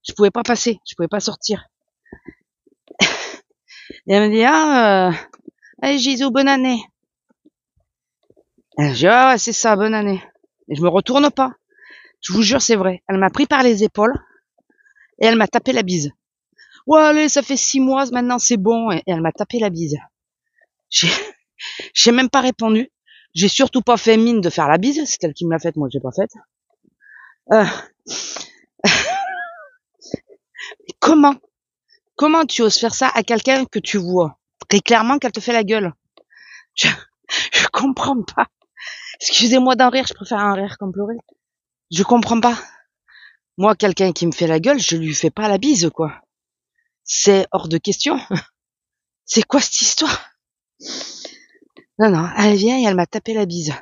Je pouvais pas passer, je pouvais pas sortir. Et elle me dit, allez Gisou, bonne année. Et je dis, ouais, c'est ça, bonne année. Et je me retourne pas. Je vous jure, c'est vrai. Elle m'a pris par les épaules et elle m'a tapé la bise. Ouais, allez, ça fait 6 mois, maintenant c'est bon. Et elle m'a tapé la bise. J'ai même pas répondu. J'ai surtout pas fait mine de faire la bise. C'est elle qui me l'a faite, moi j'ai pas faite. Comment tu oses faire ça à quelqu'un que tu vois très clairement qu'elle te fait la gueule? Je comprends pas. Excusez-moi d'en rire, je préfère en rire qu'en pleurer. Je comprends pas. Moi, quelqu'un qui me fait la gueule, je lui fais pas la bise, quoi. C'est hors de question. C'est quoi cette histoire? Non, elle vient et elle m'a tapé la bise.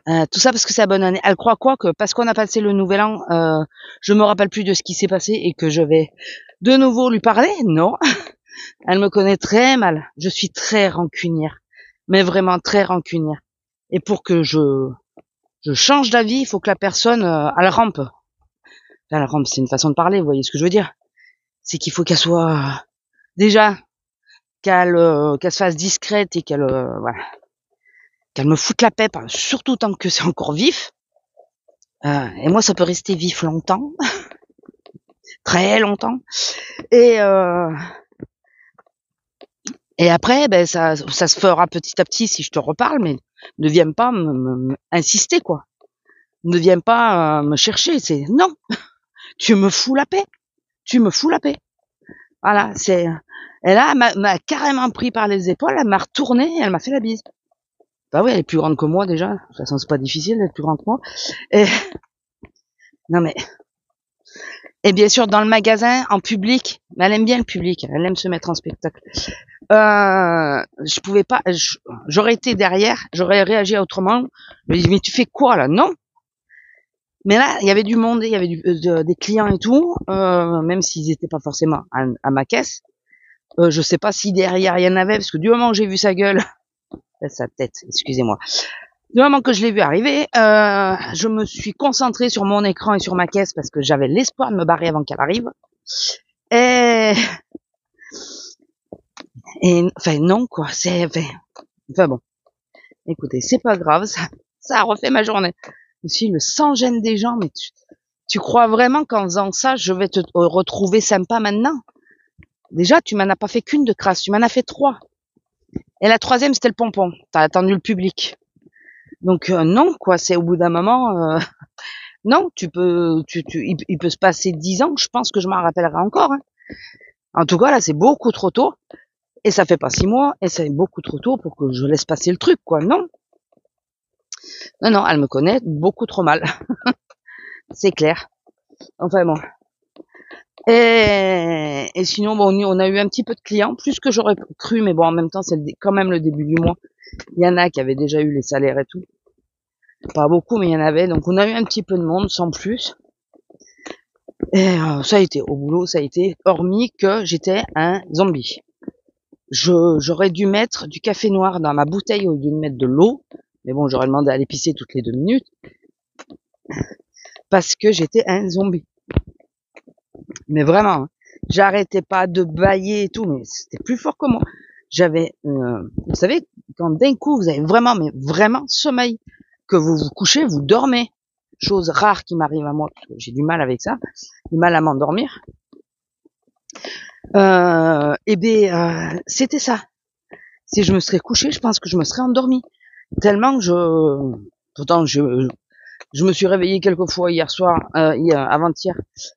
Tout ça parce que c'est la bonne année. Elle croit quoi? Que parce qu'on a passé le nouvel an, je me rappelle plus de ce qui s'est passé et que je vais de nouveau lui parler? Non. Elle me connaît très mal. Je suis très rancunière. Mais vraiment très rancunière. Et pour que je change d'avis, il faut que la personne, elle rampe. Enfin, elle rampe, c'est une façon de parler, vous voyez ce que je veux dire? C'est qu'il faut qu'elle soit, déjà, qu'elle se fasse discrète et qu'elle, voilà. Qu'elle me foute la paix, surtout tant que c'est encore vif. Et moi, ça peut rester vif longtemps. Très longtemps. Et après, ça se fera petit à petit si je te reparle, mais ne viens pas insister, quoi. Ne viens pas me chercher. C'est non. Tu me fous la paix. Voilà, c'est. Et là, elle m'a carrément pris par les épaules, elle m'a retourné et elle m'a fait la bise. Bah oui, elle est plus grande que moi déjà. De toute façon, c'est pas difficile d'être plus grande que moi. Et Non mais, et bien sûr dans le magasin, en public, mais elle aime bien le public, elle aime se mettre en spectacle. Je pouvais pas, j'aurais été derrière, j'aurais réagi autrement. Je me dis mais tu fais quoi là? Non. Mais là, il y avait du monde, il y avait des clients et tout, même s'ils étaient pas forcément à ma caisse. Je sais pas si derrière il y en avait, parce que du moment que j'ai vu sa gueule, sa tête, excusez-moi. Du moment que je l'ai vu arriver, je me suis concentrée sur mon écran et sur ma caisse parce que j'avais l'espoir de me barrer avant qu'elle arrive. Et, enfin non quoi, enfin bon. Écoutez, c'est pas grave, ça a refait ma journée. Aussi le sans-gêne des gens, mais tu crois vraiment qu'en faisant ça, je vais te retrouver sympa maintenant? Déjà, tu m'en as pas fait qu'une de crasse, tu m'en as fait 3. Et la 3e, c'était le pompon. T'as attendu le public. Donc non, quoi, c'est au bout d'un moment, non, il peut se passer 10 ans, je pense que je m'en rappellerai encore. Hein. En tout cas, là, c'est beaucoup trop tôt. Et ça fait pas 6 mois, et c'est beaucoup trop tôt pour que je laisse passer le truc, quoi. Non. Non, non, elle me connaît beaucoup trop mal. C'est clair. Enfin bon. Et sinon, bon, on a eu un petit peu de clients, plus que j'aurais cru, mais bon, en même temps, c'est quand même le début du mois. Il y en a qui avaient déjà eu les salaires et tout. Pas beaucoup, mais il y en avait. Donc, on a eu un petit peu de monde, sans plus. Et ça a été, au boulot, ça a été, hormis que j'étais un zombie. J'aurais dû mettre du café noir dans ma bouteille au lieu de mettre de l'eau. Mais bon, j'aurais demandé à l'épicer toutes les 2 minutes. Parce que j'étais un zombie. Mais vraiment, hein, j'arrêtais pas de bâiller et tout, mais c'était plus fort que moi. J'avais, vous savez, quand d'un coup vous avez vraiment, mais vraiment sommeil, que vous vous couchez, vous dormez. Chose rare qui m'arrive à moi, parce que j'ai du mal avec ça, du mal à m'endormir. C'était ça. Si je me serais couché, je pense que je me serais endormie. Tellement que pourtant je me suis réveillée quelques fois hier soir, avant-hier.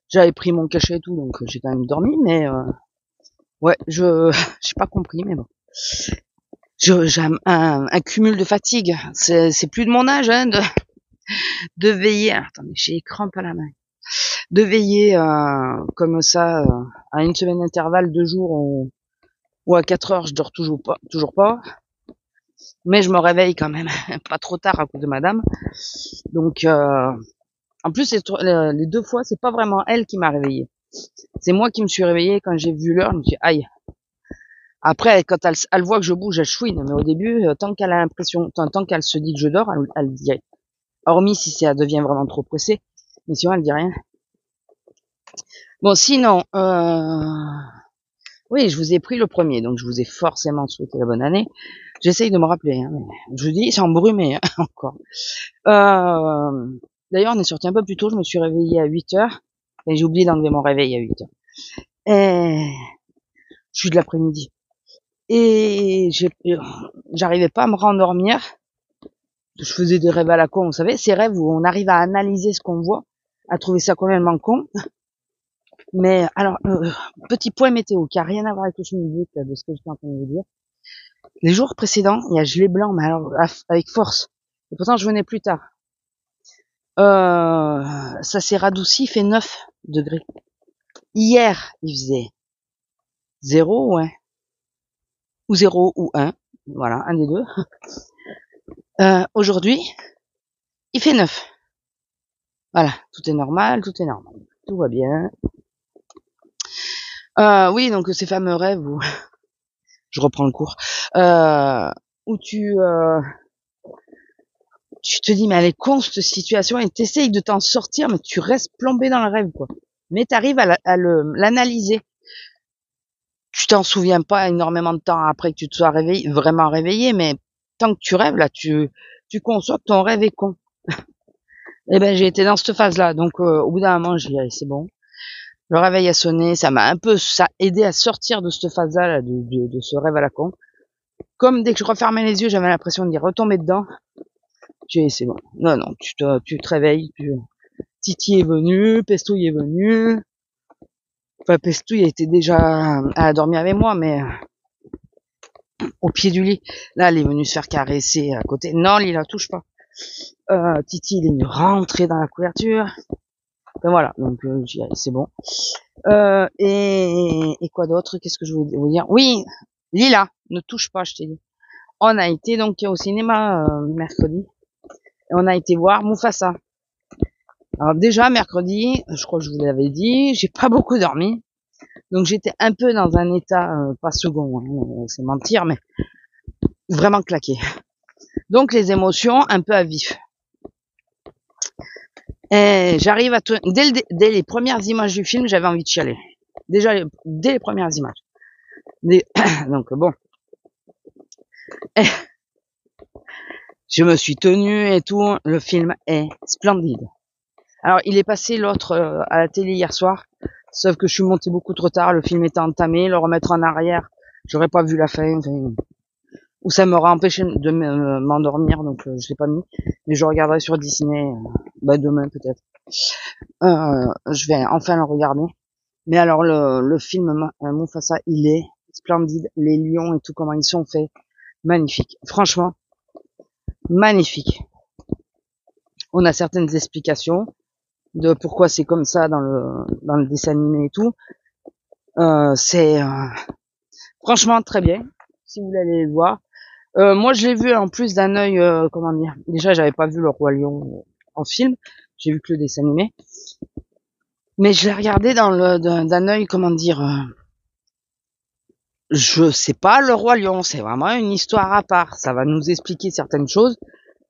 J'avais pris mon cachet et tout, donc j'ai quand même dormi, mais ouais, j'ai pas compris, mais bon. J'ai un cumul de fatigue. C'est plus de mon âge, hein, de veiller. Attendez, j'ai les crampes à la main. De veiller comme ça à une semaine d'intervalle, 2 jours ou à 4 heures, je dors toujours pas. Mais je me réveille quand même pas trop tard à cause de madame. Donc en plus les 2 fois, c'est pas vraiment elle qui m'a réveillée. C'est moi qui me suis réveillée quand j'ai vu l'heure, je me suis dit, aïe. Après, quand elle voit que je bouge, elle chouine. Mais au début, tant qu'elle a l'impression, tant qu'elle se dit que je dors, elle dit rien. Hormis si ça devient vraiment trop pressé. Mais sinon, elle dit rien. Bon, sinon, oui, je vous ai pris le premier, donc je vous ai forcément souhaité la bonne année. J'essaye de me rappeler, hein, mais je vous dis, c'est embrumé, hein, encore. D'ailleurs, on est sorti un peu plus tôt, je me suis réveillée à 8 heures. Et j'ai oublié d'enlever mon réveil à 8 heures. Et je suis de l'après-midi. Et j'arrivais pas à me rendormir. Je faisais des rêves à la con, vous savez, ces rêves où on arrive à analyser ce qu'on voit, à trouver ça complètement con. Mais alors, petit point météo, qui a rien à voir avec le musique de ce que j'étais en train de vous dire. Les jours précédents, il y a gelé blanc, mais alors avec force. Et pourtant, je venais plus tard. Ça s'est radouci, il fait 9 degrés. Hier, il faisait 0 ou 1. Ou 0 ou 1. Voilà, un des deux. Aujourd'hui, il fait 9. Voilà, tout est normal, tout va bien. Oui, donc ces fameux rêves où je reprends le cours, où tu te dis mais elle est con cette situation et t'essayes de t'en sortir mais tu restes plombé dans le rêve quoi. Mais t'arrives à l'analyser. Tu t'en souviens pas énormément de temps après que tu te sois vraiment réveillé, mais tant que tu rêves là, tu conçois que ton rêve est con. Et ben j'ai été dans cette phase-là, donc au bout d'un moment j'ai dit allez, c'est bon. Le réveil a sonné, ça m'a aidé à sortir de cette phase-là, de ce rêve à la con. Comme dès que je refermais les yeux, j'avais l'impression d'y retomber dedans. C'est bon. Non, tu te réveilles, Titi est venu, Pestouille est venu. Enfin, Pestouille était déjà à dormir avec moi, mais au pied du lit. Là, elle est venue se faire caresser à côté. Non, il la touche pas. Titi, il est venu rentrer dans la couverture. Enfin, voilà, donc j'y allais, c'est bon. Et quoi d'autre? Qu'est-ce que je voulais vous dire? Oui, Lila, ne touche pas, je t'ai dit. On a été donc au cinéma mercredi et on a été voir Mufasa. Alors déjà mercredi, je crois que je vous l'avais dit, j'ai pas beaucoup dormi, donc j'étais un peu dans un état pas second, hein, c'est mentir, mais vraiment claqué. Donc les émotions un peu à vif. Et j'arrive à dès les premières images du film, j'avais envie de chialer. Déjà dès les premières images. Donc bon, et je me suis tenue et tout. Le film est splendide. Alors il est passé l'autre à la télé hier soir, sauf que je suis montée beaucoup trop tard. Le film était entamé, le remettre en arrière, j'aurais pas vu la fin. Ou ça m'aurait empêché de m'endormir, donc je l'ai pas mis. Mais je regarderai sur Disney, demain peut-être. Je vais enfin le regarder. Mais alors le film Mufasa, il est splendide. Les lions et tout, comment ils sont faits, magnifique. Franchement, magnifique. On a certaines explications de pourquoi c'est comme ça dans le dessin animé et tout. C'est franchement très bien. Si vous voulez aller le voir. Moi, je l'ai vu en plus d'un œil, comment dire. Déjà, j'avais pas vu le Roi Lion en film. J'ai vu que le dessin animé. Mais je l'ai regardé d'un œil, comment dire. Je sais pas le Roi Lion. C'est vraiment une histoire à part. Ça va nous expliquer certaines choses,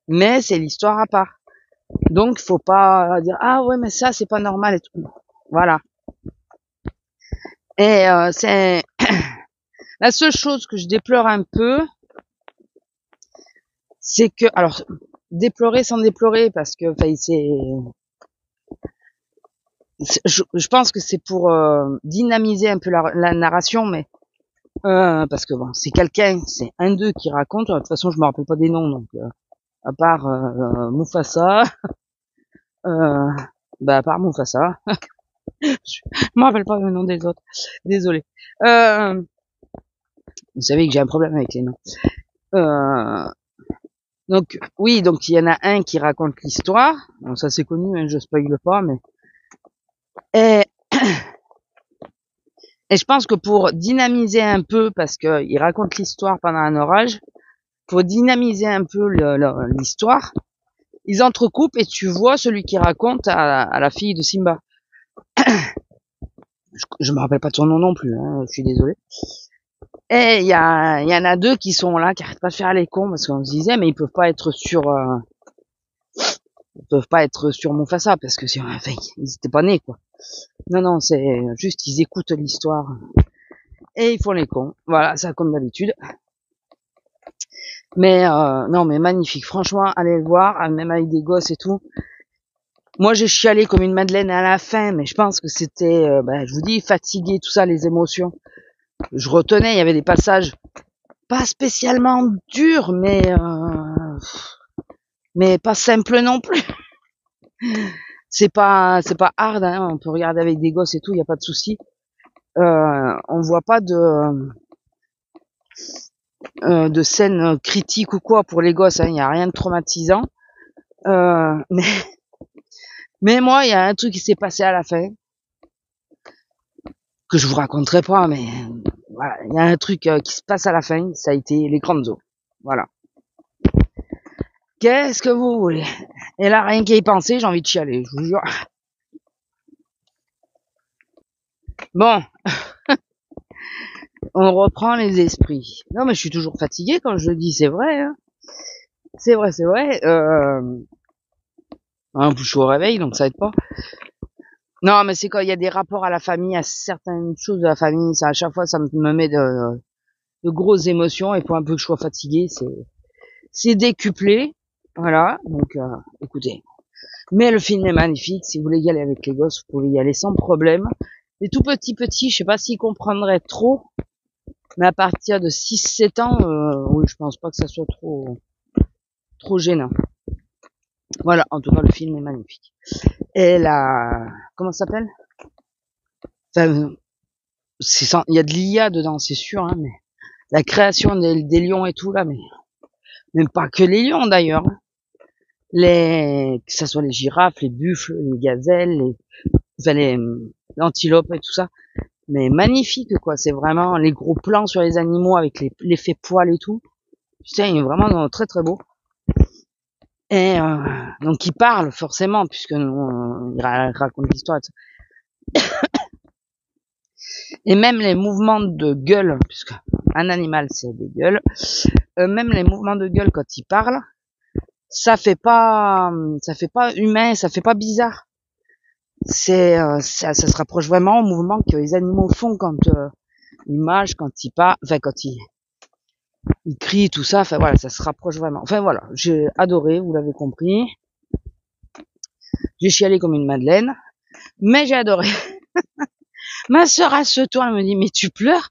mais c'est l'histoire à part. Donc, faut pas dire ah ouais, mais ça c'est pas normal et tout. Voilà. Et c'est la seule chose que je déplore un peu, c'est que alors déplorer sans déplorer parce que enfin je pense que c'est pour dynamiser un peu la narration, mais parce que bon, c'est quelqu'un, c'est un d'eux qui raconte. De toute façon, je me rappelle pas des noms, donc à part Mufasa, euh, à part Mufasa, je me rappelle pas le nom des autres. Désolé. Vous savez que j'ai un problème avec les noms. Donc oui, donc il y en a un qui raconte l'histoire. Bon, ça c'est connu, hein, je spoil pas, mais et Et je pense que pour dynamiser un peu, parce qu'il raconte l'histoire pendant un orage, pour dynamiser un peu l'histoire, ils entrecoupent et tu vois celui qui raconte à la fille de Simba. Je me rappelle pas de son nom non plus, hein, je suis désolé. Et il y en a deux qui sont là, qui arrêtent pas de faire les cons, parce qu'on se disait, mais ils peuvent pas être sur Mufasa, parce que enfin, ils étaient pas nés, quoi. Non, c'est juste, ils écoutent l'histoire. Et ils font les cons. Voilà, ça comme d'habitude. Mais non, mais magnifique. Franchement, allez le voir, même avec des gosses et tout. Moi, j'ai chialé comme une madeleine à la fin, mais je pense que c'était, je vous dis, fatigué, tout ça, les émotions. Je retenais, il y avait des passages pas spécialement durs, mais pas simples non plus. C'est pas hard, hein. On peut regarder avec des gosses et tout, il y a pas de souci. On voit pas de scènes critiques ou quoi pour les gosses, hein. Il y a rien de traumatisant. Mais moi, il y a un truc qui s'est passé à la fin que je vous raconterai pas, mais voilà, il y a un truc qui se passe à la fin, ça a été les grandes eaux. Voilà. Qu'est-ce que vous voulez? Et là, rien qu'à y penser, j'ai envie de chialer, je vous jure. Bon, on reprend les esprits. Non, mais je suis toujours fatigué quand je le dis, c'est vrai. Hein. C'est vrai, c'est vrai. En plus, je suis au réveil, donc ça aide pas. Non, mais c'est quand il y a des rapports à la famille, à certaines choses de la famille, ça à chaque fois, ça me met de grosses émotions, et pour un peu que je sois fatigué, c'est décuplé. Voilà, donc écoutez. Mais le film est magnifique, si vous voulez y aller avec les gosses, vous pouvez y aller sans problème. Les tout petits, je sais pas s'ils comprendraient trop, mais à partir de 6-7 ans, oui, je pense pas que ça soit trop gênant. Voilà, en tout cas, le film est magnifique. Et comment ça s'appelle? Enfin, il y a de l'IA dedans, c'est sûr, hein, mais la création des lions et tout là, mais même pas que les lions d'ailleurs. que ça soit les girafes, les buffles, les gazelles, les antilopes et tout ça. Mais magnifique, quoi. C'est vraiment les gros plans sur les animaux avec l'effet poil et tout. Putain, il est vraiment très très beau. Et donc il parle forcément, puisque il raconte l'histoire. Et même les mouvements de gueule, puisque un animal c'est des gueules, même les mouvements de gueule quand il parle, ça fait pas humain, ça fait pas bizarre. Ça se rapproche vraiment au mouvement que les animaux font quand ils mâchent, quand ils parlent, enfin quand ils crient, tout ça. Enfin voilà, ça se rapproche vraiment. Enfin voilà, j'ai adoré, vous l'avez compris. J'ai chialé comme une madeleine, mais j'ai adoré. Ma sœur assieds-toi, elle me dit mais tu pleures?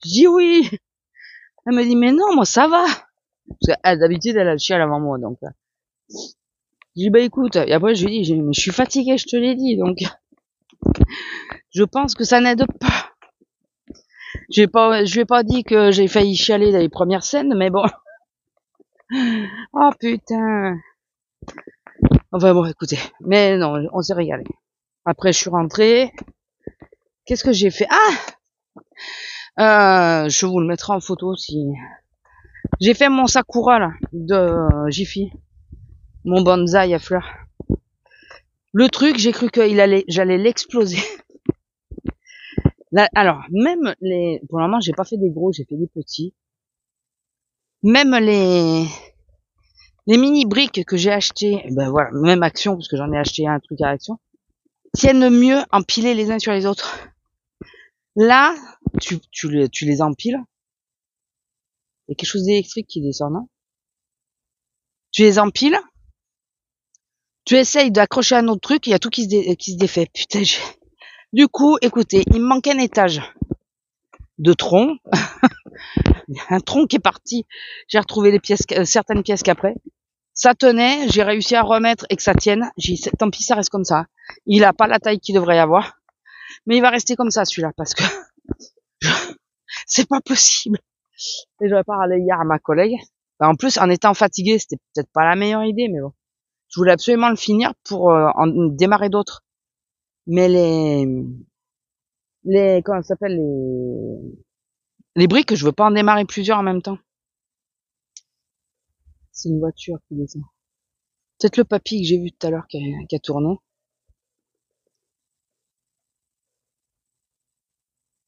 Je dis oui. Elle me dit mais non, moi ça va. Parce que d'habitude elle a le chial avant moi, donc. Je dis bah écoute, et après je lui dis mais je suis fatiguée, je te l'ai dit, donc je pense que ça n'aide pas. Je lui ai pas dit que j'ai failli chialer dans les premières scènes, mais bon. Oh putain. Enfin bon, écoutez. Mais non, on s'est régalé. Après, je suis rentrée. Qu'est-ce que j'ai fait? Je vous le mettrai en photo si... J'ai fait mon sakura, là, de Jiffy. Mon bonsaï à fleurs. Le truc, j'ai cru que j'allais l'exploser. Là, alors, même pour le moment, j'ai pas fait des gros, j'ai fait des petits. Même les mini briques que j'ai achetées, ben voilà, même Action, parce que j'en ai acheté un truc à Action, tiennent mieux empilés les uns sur les autres. Là, tu les empiles. Il y a quelque chose d'électrique qui descend, non? Tu les empiles. Tu essayes d'accrocher un autre truc, il y a tout qui se défait. Putain, du coup, écoutez, il me manque un étage de tronc. Un tronc qui est parti. J'ai retrouvé les pièces, certaines pièces qu'après. Ça tenait, j'ai réussi à remettre et que ça tienne. J'ai dit, tant pis, ça reste comme ça. Il a pas la taille qu'il devrait avoir. Mais il va rester comme ça, celui-là, parce que c'est pas possible. Et j'aurais parlé hier à ma collègue. En plus, en étant fatiguée, c'était peut-être pas la meilleure idée, mais bon. Je voulais absolument le finir pour en démarrer d'autres. Mais comment ça s'appelle, les briques, je veux pas en démarrer plusieurs en même temps. C'est une voiture qui descend. Peut-être le papy que j'ai vu tout à l'heure qui a tourné.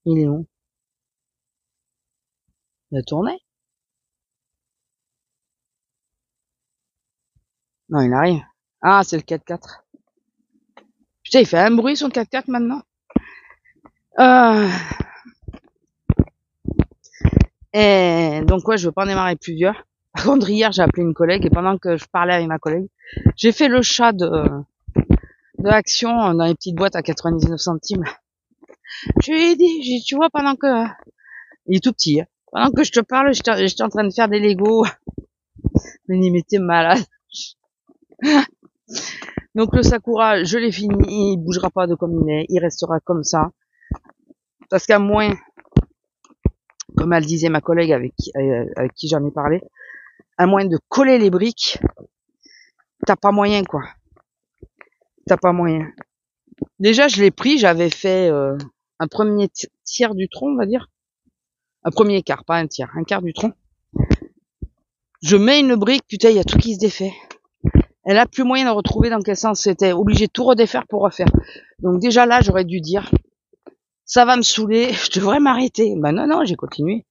Il est où? Il a tourné? Non, il arrive. Ah, c'est le 4x4. Putain, il fait un bruit son 4x4 maintenant. Et donc ouais, je veux pas en démarrer plusieurs. Par contre, hier, j'ai appelé une collègue et pendant que je parlais avec ma collègue, j'ai fait le chat de Action dans les petites boîtes à 99 centimes. Je lui ai dit, tu vois, pendant que... Il est tout petit, hein. Pendant que je te parle, j'étais en train de faire des Legos. Mais il m'était malade. Donc le Sakura, je l'ai fini, il bougera pas de comme il est, il restera comme ça. Parce qu'à moins, comme elle disait ma collègue avec qui j'en ai parlé, à moins de coller les briques, t'as pas moyen, quoi. T'as pas moyen. Déjà, je l'ai pris, j'avais fait un premier tiers du tronc, on va dire. Un premier quart, pas un tiers, un quart du tronc. Je mets une brique, putain, il y a tout qui se défait. Elle a plus moyen de retrouver dans quel sens c'était. Obligé de tout redéfaire pour refaire. Donc déjà là, j'aurais dû dire, ça va me saouler, je devrais m'arrêter. Ben non, j'ai continué.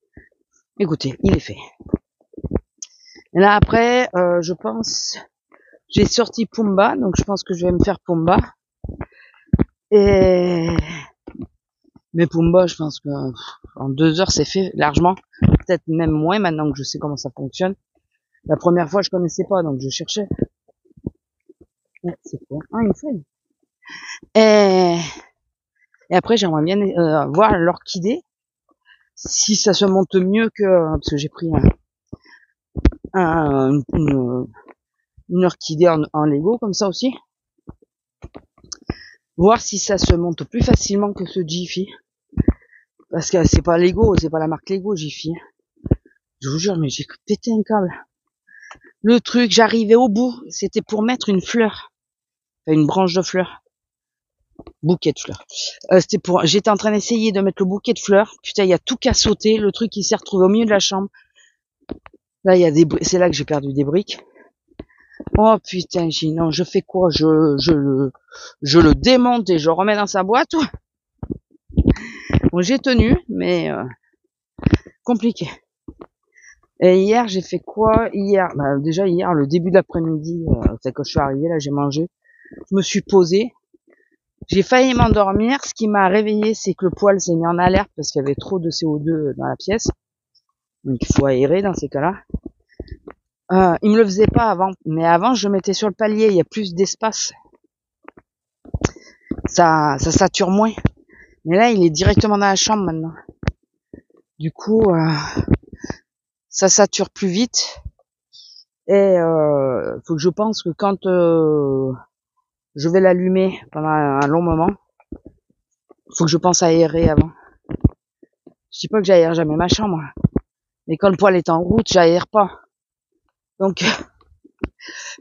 Écoutez, il est fait. Et là après, je pense, j'ai sorti Pumba, donc je pense que je vais me faire Pumba. Mais Pumba, je pense que en 2 heures c'est fait largement. Peut-être même moins maintenant que je sais comment ça fonctionne. La première fois, je connaissais pas, donc je cherchais. Ouais, c'est quoi? Ah, une feuille. Et après, j'aimerais bien voir l'orchidée. Si ça se monte mieux que... Parce que j'ai pris une orchidée en Lego, comme ça aussi. Voir si ça se monte plus facilement que ce Jiffy. Parce que c'est pas Lego, c'est pas la marque Lego, Jiffy. Je vous jure, mais j'ai pété un câble. Le truc, j'arrivais au bout, c'était pour mettre une fleur, enfin une branche de fleurs, bouquet de fleurs. J'étais en train d'essayer de mettre le bouquet de fleurs. Putain, il y a tout qu'à sauter. Le truc, il s'est retrouvé au milieu de la chambre. Là, il y a c'est là que j'ai perdu des briques. Oh putain, j'ai non, je fais quoi? Je le démonte et je le remets dans sa boîte. Bon, j'ai tenu, mais compliqué. Et hier, j'ai fait quoi? Hier, déjà hier, le début de l'après-midi, quand je suis arrivée, là, j'ai mangé. Je me suis posée. J'ai failli m'endormir. Ce qui m'a réveillée, c'est que le poêle s'est mis en alerte parce qu'il y avait trop de CO2 dans la pièce. Donc il faut aérer dans ces cas-là. Il me le faisait pas avant, mais avant je me mettais sur le palier, il y a plus d'espace. Ça sature moins. Mais là, il est directement dans la chambre maintenant. Du coup, ça sature plus vite. Et faut que je pense que quand je vais l'allumer pendant un long moment, faut que je pense à aérer avant. Je dis pas que j'aère jamais ma chambre, mais quand le poêle est en route, j'aère pas. Donc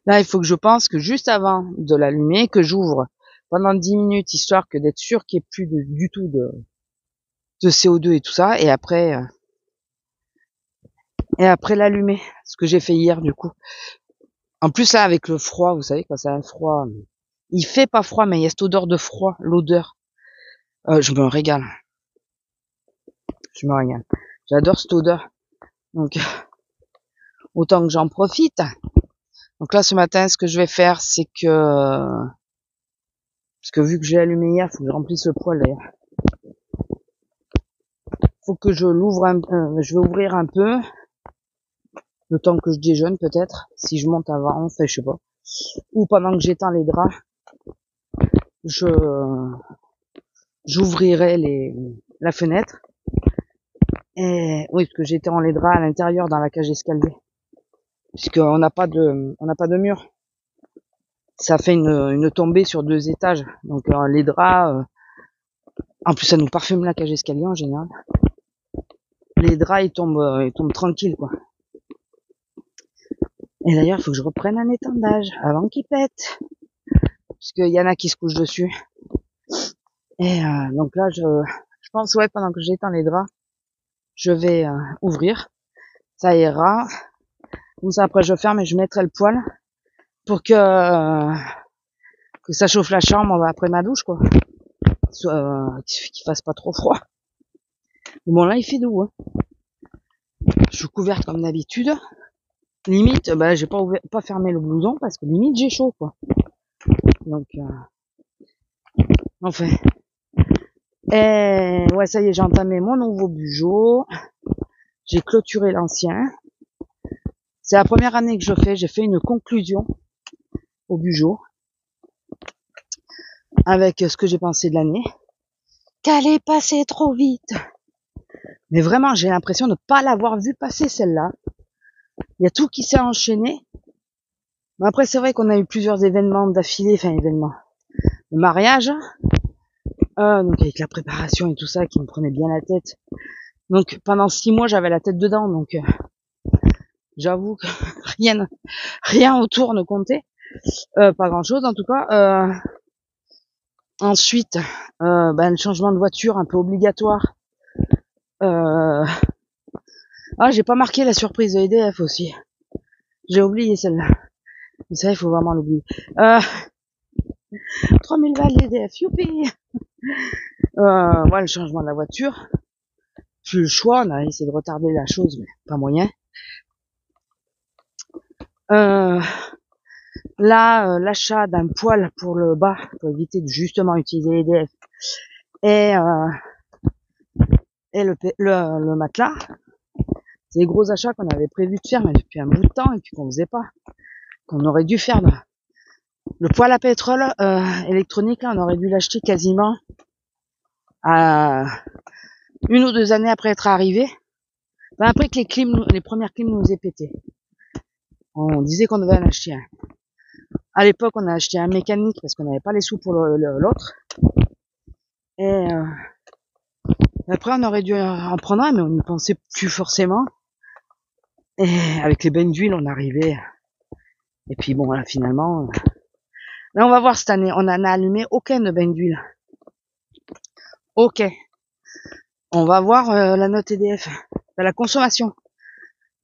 là, il faut que je pense que juste avant de l'allumer, que j'ouvre pendant 10 minutes, histoire que d'être sûr qu'il n'y ait plus du tout de CO2 et tout ça, et après l'allumer. Ce que j'ai fait hier, du coup. En plus, là, avec le froid, vous savez, quand c'est un froid, il fait pas froid, mais il y a cette odeur de froid, l'odeur. Je me régale. J'adore cette odeur. Donc, autant que j'en profite. Donc là, ce matin, ce que je vais faire, c'est que, parce que vu que j'ai allumé hier, faut que je remplisse le poêle d'ailleurs. Faut que je l'ouvre je vais ouvrir un peu, le temps que je déjeune peut-être, si je monte avant, enfin je sais pas. Ou pendant que j'étends les draps, j'ouvrirai la fenêtre. Et oui, parce que j'étends les draps à l'intérieur dans la cage escalier. Puisqu'on n'a pas de mur. Ça fait une tombée sur 2 étages. Donc les draps, en plus ça nous parfume la cage escalier en général. Les draps ils tombent tranquilles quoi. Et d'ailleurs il faut que je reprenne un étendage avant qu'il pète. Puisqu'il y en a qui se couchent dessus. Et donc là je pense pendant que j'étends les draps, je vais ouvrir. Ça ira. Comme ça après je ferme et je mettrai le poêle pour que ça chauffe la chambre après ma douche quoi. Qu'il fasse pas trop froid. Bon là il fait doux. Je suis couverte comme d'habitude. Limite, j'ai pas fermé le blouson parce que limite j'ai chaud quoi. Donc enfin. Et ouais ça y est, j'ai entamé mon nouveau bugeot. J'ai clôturé l'ancien. C'est la première année que j'ai fait une conclusion au bugeot avec ce que j'ai pensé de l'année. Qu'elle est passée trop vite. Mais vraiment, j'ai l'impression de ne pas l'avoir vue passer celle-là. Il y a tout qui s'est enchaîné. Mais après, c'est vrai qu'on a eu plusieurs événements d'affilée, le mariage, donc avec la préparation et tout ça qui me prenait bien la tête. Donc pendant 6 mois, j'avais la tête dedans, donc j'avoue que rien autour ne comptait, pas grand-chose en tout cas. Ensuite, le changement de voiture un peu obligatoire. J'ai pas marqué la surprise de EDF aussi. J'ai oublié celle-là. Mais ça, il faut vraiment l'oublier. 3000 balles d'EDF, youpi. Le changement de la voiture. Plus le choix, on a essayé de retarder la chose, mais pas moyen. L'achat d'un poêle pour le bas, pour éviter de justement utiliser EDF. Et le matelas. C'est des gros achats qu'on avait prévu de faire, mais depuis un bout de temps, et puis qu'on faisait pas. Qu'on aurait dû faire. Le poêle à pétrole électronique, là, on aurait dû l'acheter quasiment à 1 ou 2 années après être arrivé. Après que les premières clims nous aient pété. On disait qu'on devait en acheter un. À l'époque, on a acheté un mécanique parce qu'on n'avait pas les sous pour l'autre. Et après, on aurait dû en prendre un, mais on n'y pensait plus forcément. Et avec les bains d'huile, on arrivait Et puis bon, là, finalement, là, on va voir cette année. On en a allumé aucun de bain d'huile. Ok. On va voir la note EDF. La consommation.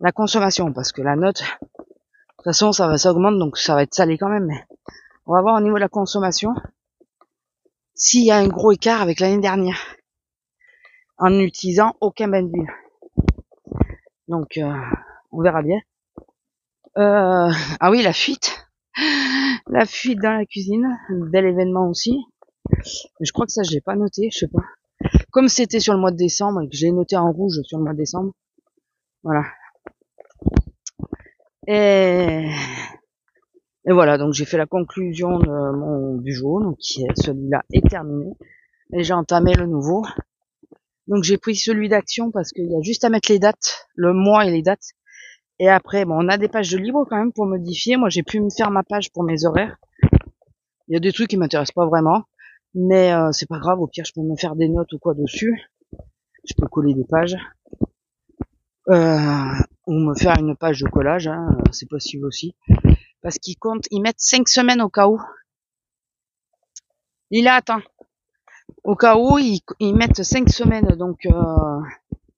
La consommation, parce que la note, de toute façon, ça augmente, donc ça va être salé quand même. Mais on va voir au niveau de la consommation s'il y a un gros écart avec l'année dernière en n'utilisant aucun bain d'huile. Donc, on verra bien. Ah oui, la fuite. La fuite dans la cuisine. Bel événement aussi. Mais je crois que ça, je l'ai pas noté, je sais pas. Comme c'était sur le mois de décembre et que j'ai noté en rouge sur le mois de décembre. Voilà. Et voilà, donc j'ai fait la conclusion de du jaune, donc qui est celui-là est terminé. Et j'ai entamé le nouveau. Donc j'ai pris celui d'action parce qu'il y a juste à mettre les dates, le mois et les dates. Et après, bon, on a des pages de libre quand même pour modifier. Moi, j'ai pu me faire ma page pour mes horaires. Il y a des trucs qui m'intéressent pas vraiment, mais c'est pas grave. Au pire, je peux me faire des notes ou quoi dessus. Je peux coller des pages ou me faire une page de collage. Hein, c'est possible aussi. Parce qu'ils comptent, ils mettent 5 semaines au cas où. Lila, attends. Au cas où, ils mettent 5 semaines, donc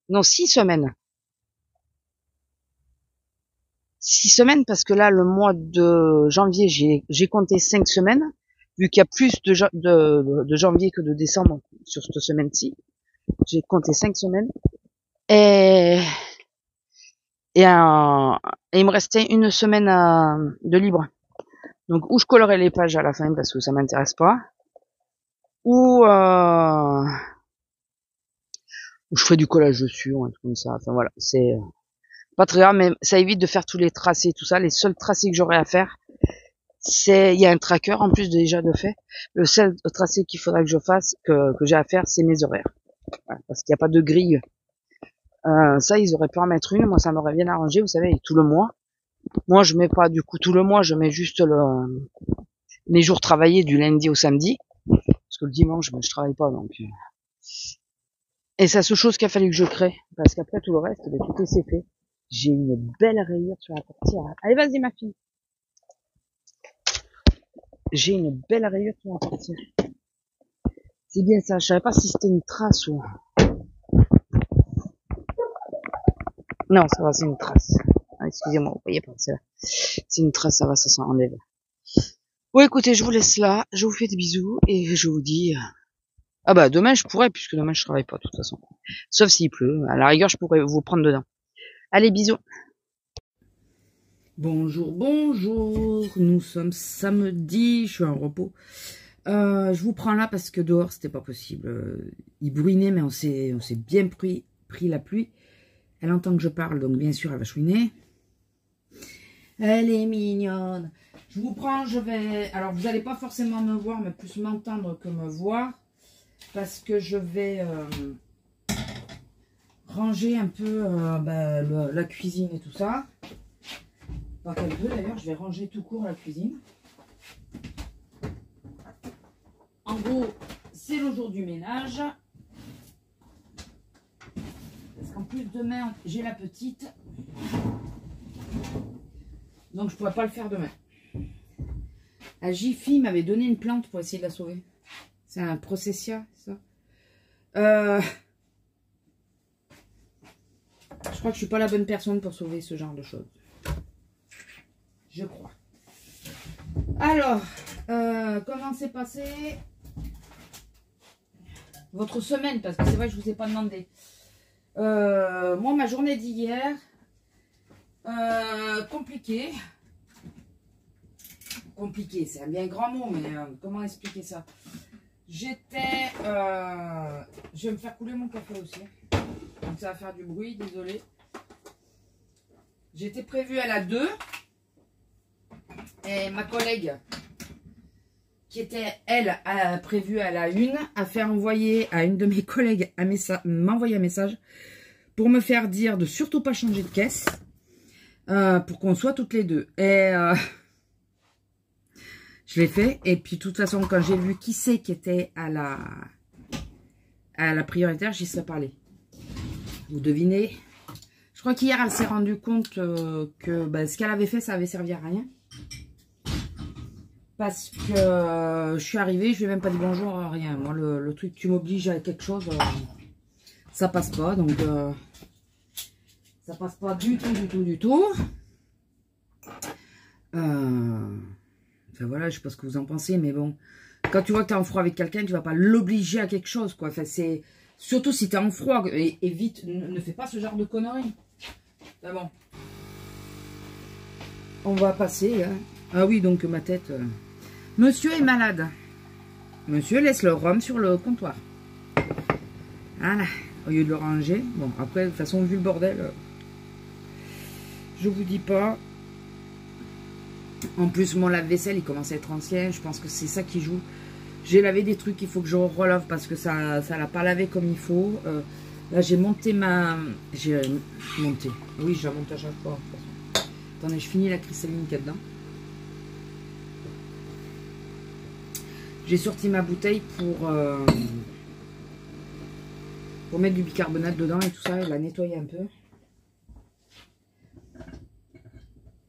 non, 6 semaines. 6 semaines, parce que là, le mois de janvier, j'ai compté 5 semaines, vu qu'il y a plus de janvier que de décembre sur cette semaine-ci. J'ai compté 5 semaines. Et il me restait une semaine de libre. Donc, ou je collerai les pages à la fin, parce que ça m'intéresse pas, ou je ferai du collage dessus, ou un truc comme ça. Enfin, voilà, c'est pas très grave, mais ça évite de faire tous les tracés, tout ça. Les seuls tracés que j'aurai à faire, il y a un tracker en plus déjà de fait. Le seul tracé qu'il faudra que je fasse, que j'ai à faire, c'est mes horaires. Voilà, parce qu'il n'y a pas de grille. Ça, ils auraient pu en mettre une. Moi, ça m'aurait bien arrangé, vous savez, tout le mois. Moi, je mets pas du coup tout le mois, je mets juste les jours travaillés du lundi au samedi. Parce que le dimanche, je travaille pas, donc. Et c'est la seule chose qu'il a fallu que je crée. Parce qu'après, tout le reste, tout c'est fait. J'ai une belle rayure sur la portière. Allez, vas-y, ma fille. J'ai une belle rayure sur la portière. C'est bien ça. Je savais pas si c'était une trace ou... Non, ça va, c'est une trace. Ah, excusez-moi, vous voyez pas, c'est là. C'est une trace, ça va, ça s'enlève. Bon, écoutez, je vous laisse là. Je vous fais des bisous et je vous dis... Ah bah, demain, je pourrais, puisque demain, je travaille pas, de toute façon. Sauf s'il pleut. À la rigueur, je pourrais vous prendre dedans. Allez, bisous. Bonjour, bonjour. Nous sommes samedi, je suis en repos. Je vous prends là parce que dehors, c'était pas possible. Il bruinait, mais on s'est bien pris la pluie. Elle entend que je parle, donc bien sûr, elle va chouiner. Elle est mignonne. Je vous prends, je vais... Alors, vous n'allez pas forcément me voir, mais plus m'entendre que me voir. Parce que je vais ranger un peu la cuisine et tout ça. Pas qu'elle veut d'ailleurs, je vais ranger tout court la cuisine. En gros, c'est le jour du ménage. Parce qu'en plus, demain, j'ai la petite. Donc, je ne pourrais pas le faire demain. La Jiffy m'avait donné une plante pour essayer de la sauver. C'est un processia, ça. Je crois que je suis pas la bonne personne pour sauver ce genre de choses. Je crois. Alors, comment s'est passé votre semaine? Parce que c'est vrai que je vous ai pas demandé. Moi, ma journée d'hier, compliquée. Compliqué, c'est un bien grand mot, mais comment expliquer ça? J'étais... je vais me faire couler mon café aussi. Donc ça va faire du bruit, désolé. J'étais prévue à la 2. Et ma collègue, qui était, elle, prévue à la 1, a fait envoyer à une de mes collègues m'envoyer un message pour me faire dire de surtout pas changer de caisse. Pour qu'on soit toutes les deux. Et... je l'ai fait. Et puis, de toute façon, quand j'ai vu qui c'est qui était à la prioritaire, j'y serais parlé. Vous devinez? Je crois qu'hier, elle s'est rendue compte que ce qu'elle avait fait, ça avait servi à rien. Parce que je suis arrivée, je lui ai même pas dit bonjour, rien. Moi, le truc, tu m'obliges à quelque chose, ça passe pas. Donc, ça passe pas du tout, du tout, du tout. Enfin voilà, je sais pas ce que vous en pensez, mais bon. Quand tu vois que tu es en froid avec quelqu'un, tu vas pas l'obliger à quelque chose, quoi. Enfin, c'est... Surtout si tu es en froid. Et vite, ne fais pas ce genre de conneries. Ah bon. On va passer, hein. Ah oui, donc ma tête... Monsieur est malade. Monsieur laisse le rhum sur le comptoir. Voilà. Au lieu de le ranger. Bon, après, de toute façon, vu le bordel, je vous dis pas. En plus, mon lave-vaisselle, il commence à être ancien. Je pense que c'est ça qui joue. J'ai lavé des trucs, il faut que je relave parce que ça l'a pas lavé comme il faut. Là, j'ai monté ma... J'ai monté. Oui, je la monte à chaque fois. Attendez, je finis la cristalline qu'il y a dedans. J'ai sorti ma bouteille pour mettre du bicarbonate dedans et tout ça, et la nettoyer un peu.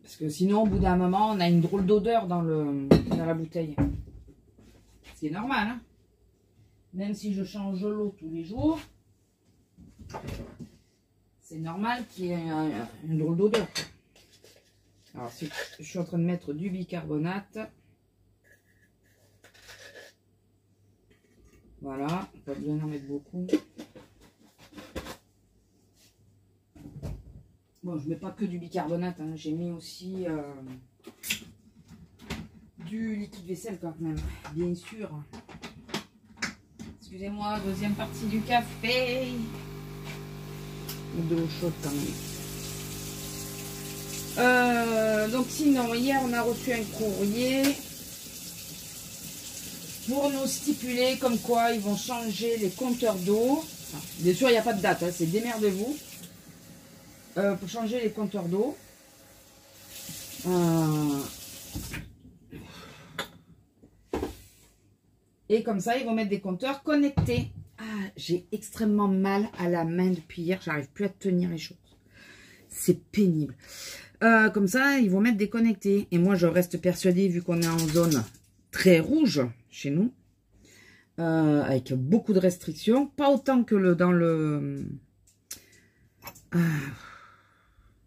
Parce que sinon, au bout d'un moment, on a une drôle d'odeur dans la bouteille. C'est normal, hein. Même si je change l'eau tous les jours, c'est normal qu'il y ait une drôle d'odeur. Alors, je suis en train de mettre du bicarbonate. Voilà, pas besoin d'en mettre beaucoup. Bon, je mets pas que du bicarbonate, hein. J'ai mis aussi du liquide vaisselle quand même, bien sûr. Excusez-moi, deuxième partie du café. De l'eau chaude quand même. Donc sinon, hier on a reçu un courrier pour nous stipuler comme quoi ils vont changer les compteurs d'eau. Bien sûr, il n'y a pas de date, hein, c'est démerdez-vous. Pour changer les compteurs d'eau. Et comme ça, ils vont mettre des compteurs connectés. Ah, j'ai extrêmement mal à la main depuis hier. J'arrive plus à tenir les choses. C'est pénible. Comme ça, ils vont mettre des connectés. Et moi, je reste persuadée, vu qu'on est en zone très rouge chez nous, avec beaucoup de restrictions. Pas autant que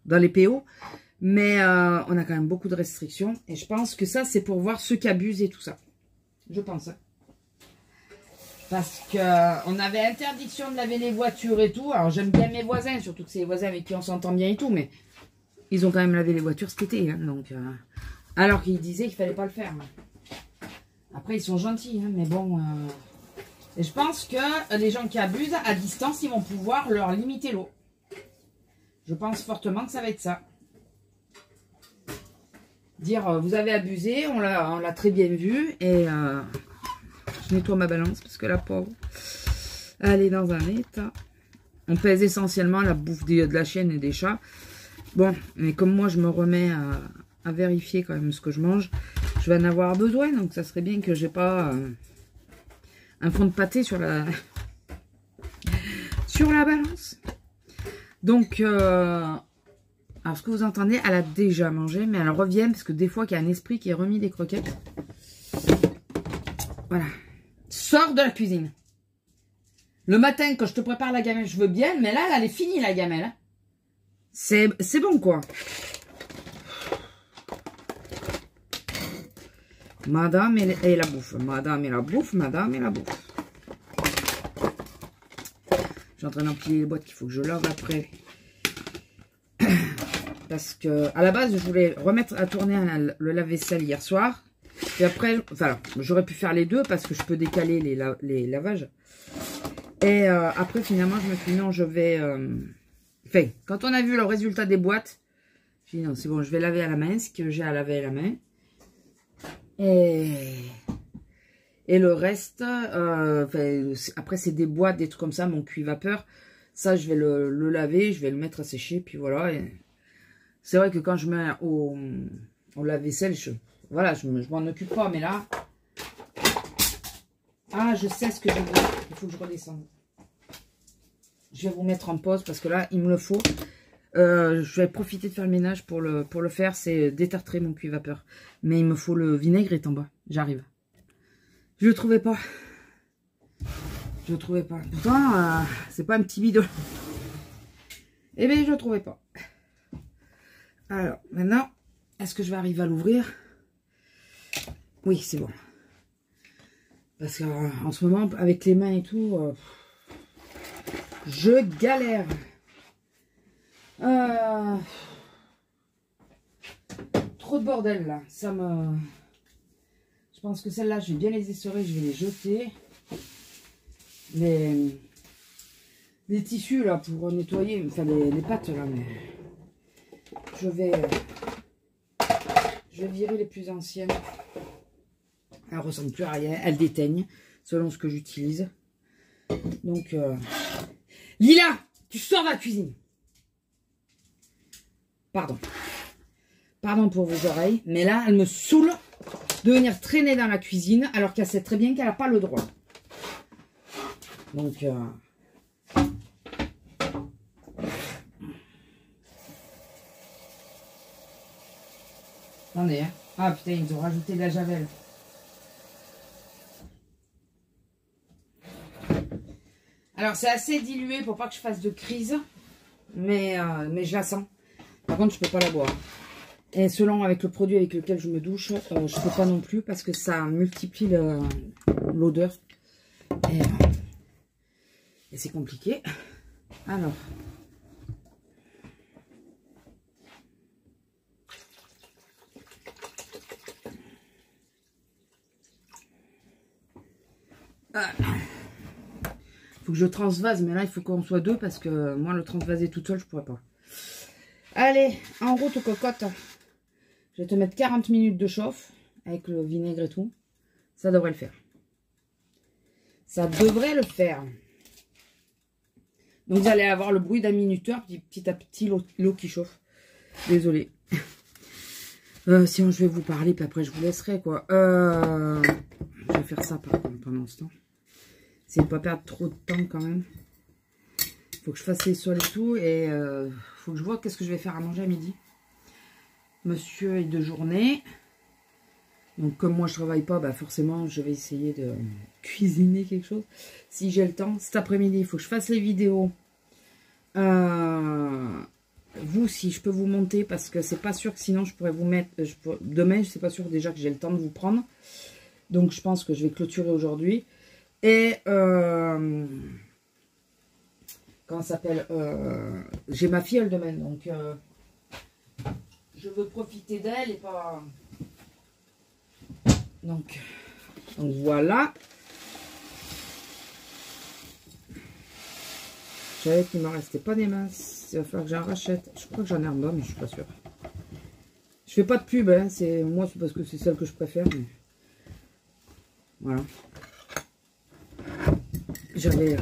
dans les PO. Mais on a quand même beaucoup de restrictions. Et je pense que ça, c'est pour voir ceux qui abusent et tout ça. Je pense. Parce qu'on avait interdiction de laver les voitures et tout. Alors j'aime bien mes voisins, surtout que c'est les voisins avec qui on s'entend bien et tout. Mais ils ont quand même lavé les voitures cet été. Hein, donc, alors qu'ils disaient qu'il fallait pas le faire. Après ils sont gentils. Hein, mais bon. Et je pense que les gens qui abusent, à distance, ils vont pouvoir leur limiter l'eau. Je pense fortement que ça va être ça. Dire vous avez abusé, on l'a très bien vu. Et... je nettoie ma balance parce que la pauvre, elle est dans un état. On pèse essentiellement la bouffe de la chienne et des chats. Bon, mais comme moi, je me remets à vérifier quand même ce que je mange, je vais en avoir besoin. Donc, ça serait bien que j'ai pas un fond de pâté sur la balance. Donc, alors ce que vous entendez, elle a déjà mangé, mais elle revient parce que des fois, qu'il y a un esprit qui est remis des croquettes. Voilà. Sors de la cuisine. Le matin, quand je te prépare la gamelle, je veux bien, mais là, elle est finie, la gamelle. Hein. C'est bon, quoi. Madame et la bouffe. Madame et la bouffe. Madame et la bouffe. Je suis en train d'empiler les boîtes qu'il faut que je lave après. Parce que, à la base, je voulais remettre à tourner le lave-vaisselle hier soir. Et après, enfin, j'aurais pu faire les deux parce que je peux décaler les lavages. Et après, finalement, je me suis dit non, je vais... Enfin, quand on a vu le résultat des boîtes, j'ai dit non, c'est bon, je vais laver à la main, ce que j'ai à laver à la main. Et le reste, après, c'est des boîtes, des trucs comme ça, mon cuit vapeur. Ça, je vais le laver, je vais le mettre à sécher, puis voilà. C'est vrai que quand je mets au lave-vaisselle, voilà, je m'en occupe pas, mais là... Ah, je sais ce que je veux. Il faut que je redescende. Je vais vous mettre en pause parce que là, il me le faut. Je vais profiter de faire le ménage pour le faire. C'est détartrer mon cuit vapeur. Mais il me faut le vinaigrette en bas. J'arrive. Je le trouvais pas. Je le trouvais pas. Pourtant, c'est pas un petit bidon. Eh bien, je le trouvais pas. Alors, maintenant, est-ce que je vais arriver à l'ouvrir? Oui, c'est bon. Parce qu'en ce moment, avec les mains et tout, je galère. Trop de bordel, là. Ça me... Je pense que celle-là, je vais bien les essorer, je vais les jeter. Les tissus, là, pour nettoyer, enfin, les pâtes, là, mais... Je vais virer les plus anciennes. Elles ressemblent plus à rien. Elles déteignent selon ce que j'utilise. Donc, Lila, tu sors de la cuisine. Pardon. Pardon pour vos oreilles. Mais là, elle me saoule de venir traîner dans la cuisine alors qu'elle sait très bien qu'elle n'a pas le droit. Donc, attendez, hein. Ah putain, ils ont rajouté de la javel. Alors, c'est assez dilué pour pas que je fasse de crise. Mais je la sens. Par contre, je peux pas la boire. Et selon avec le produit avec lequel je me douche, je peux pas non plus parce que ça multiplie l'odeur. Et c'est compliqué. Alors. Faut que je transvase, mais là il faut qu'on soit deux parce que moi le transvaser toute seule je pourrais pas. Allez, en route cocotte. Je vais te mettre 40 minutes de chauffe avec le vinaigre et tout. Ça devrait le faire. Ça devrait le faire. Donc vous allez avoir le bruit d'un minuteur, petit à petit l'eau qui chauffe. Désolée. Sinon je vais vous parler, puis après je vous laisserai quoi. Je vais faire ça par contre pendant ce temps. C'est ne pas perdre trop de temps quand même. Faut que je fasse les sols et tout. Et faut que je vois qu'est-ce que je vais faire à manger à midi. Monsieur est de journée. Donc comme moi je travaille pas, bah forcément je vais essayer de cuisiner quelque chose. Si j'ai le temps. Cet après-midi, il faut que je fasse les vidéos. Vous, si je peux vous monter, parce que c'est pas sûr que sinon je pourrais vous mettre... demain, c'est pas sûr déjà que j'ai le temps de vous prendre. Donc je pense que je vais clôturer aujourd'hui. Et comment ça s'appelle, j'ai ma filleule demain, donc je veux profiter d'elle et pas... Donc voilà. Je savais qu'il ne me restait pas des masses. Il va falloir que j'en rachète. Je crois que j'en ai en bas, mais je suis pas sûre. Je fais pas de pub, hein. Moi c'est parce que c'est celle que je préfère. Mais... Voilà. J'avais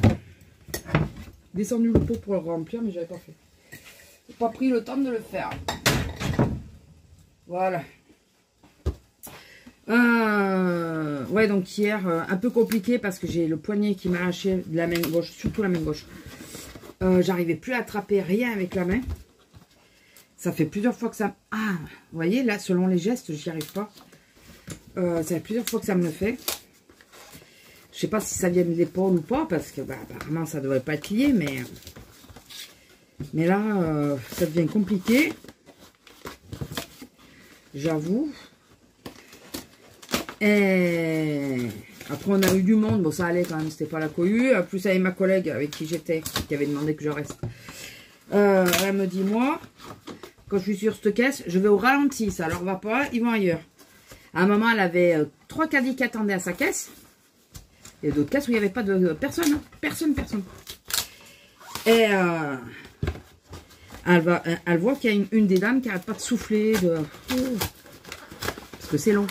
descendu le pot pour le remplir, mais j'avais pas fait. J'ai pas pris le temps de le faire. Voilà. Ouais, donc hier, un peu compliqué parce que j'ai le poignet qui m'a lâché de la main gauche, surtout la main gauche. J'arrivais plus à attraper rien avec la main. Ça fait plusieurs fois que ça... Ah, vous voyez, là, selon les gestes, j'y arrive pas. Ça fait plusieurs fois que ça me le fait. Je sais pas si ça vient de l'épaule ou pas, parce que bah, apparemment ça devrait pas être lié, mais là, ça devient compliqué. J'avoue. Et après, on a eu du monde. Bon, ça allait quand même, c'était pas la cohue. En plus, avec ma collègue avec qui j'étais, qui avait demandé que je reste. Elle me dit, moi, quand je suis sur cette caisse, je vais au ralenti. Ça leur va pas, ils vont ailleurs. À un moment, elle avait 3 caddies qui attendaient à sa caisse. Il y a d'autres caisses où il n'y avait pas de personne. Hein. Personne. Et elle voit qu'il y a une des dames qui n'arrête pas de souffler. Parce que c'est long.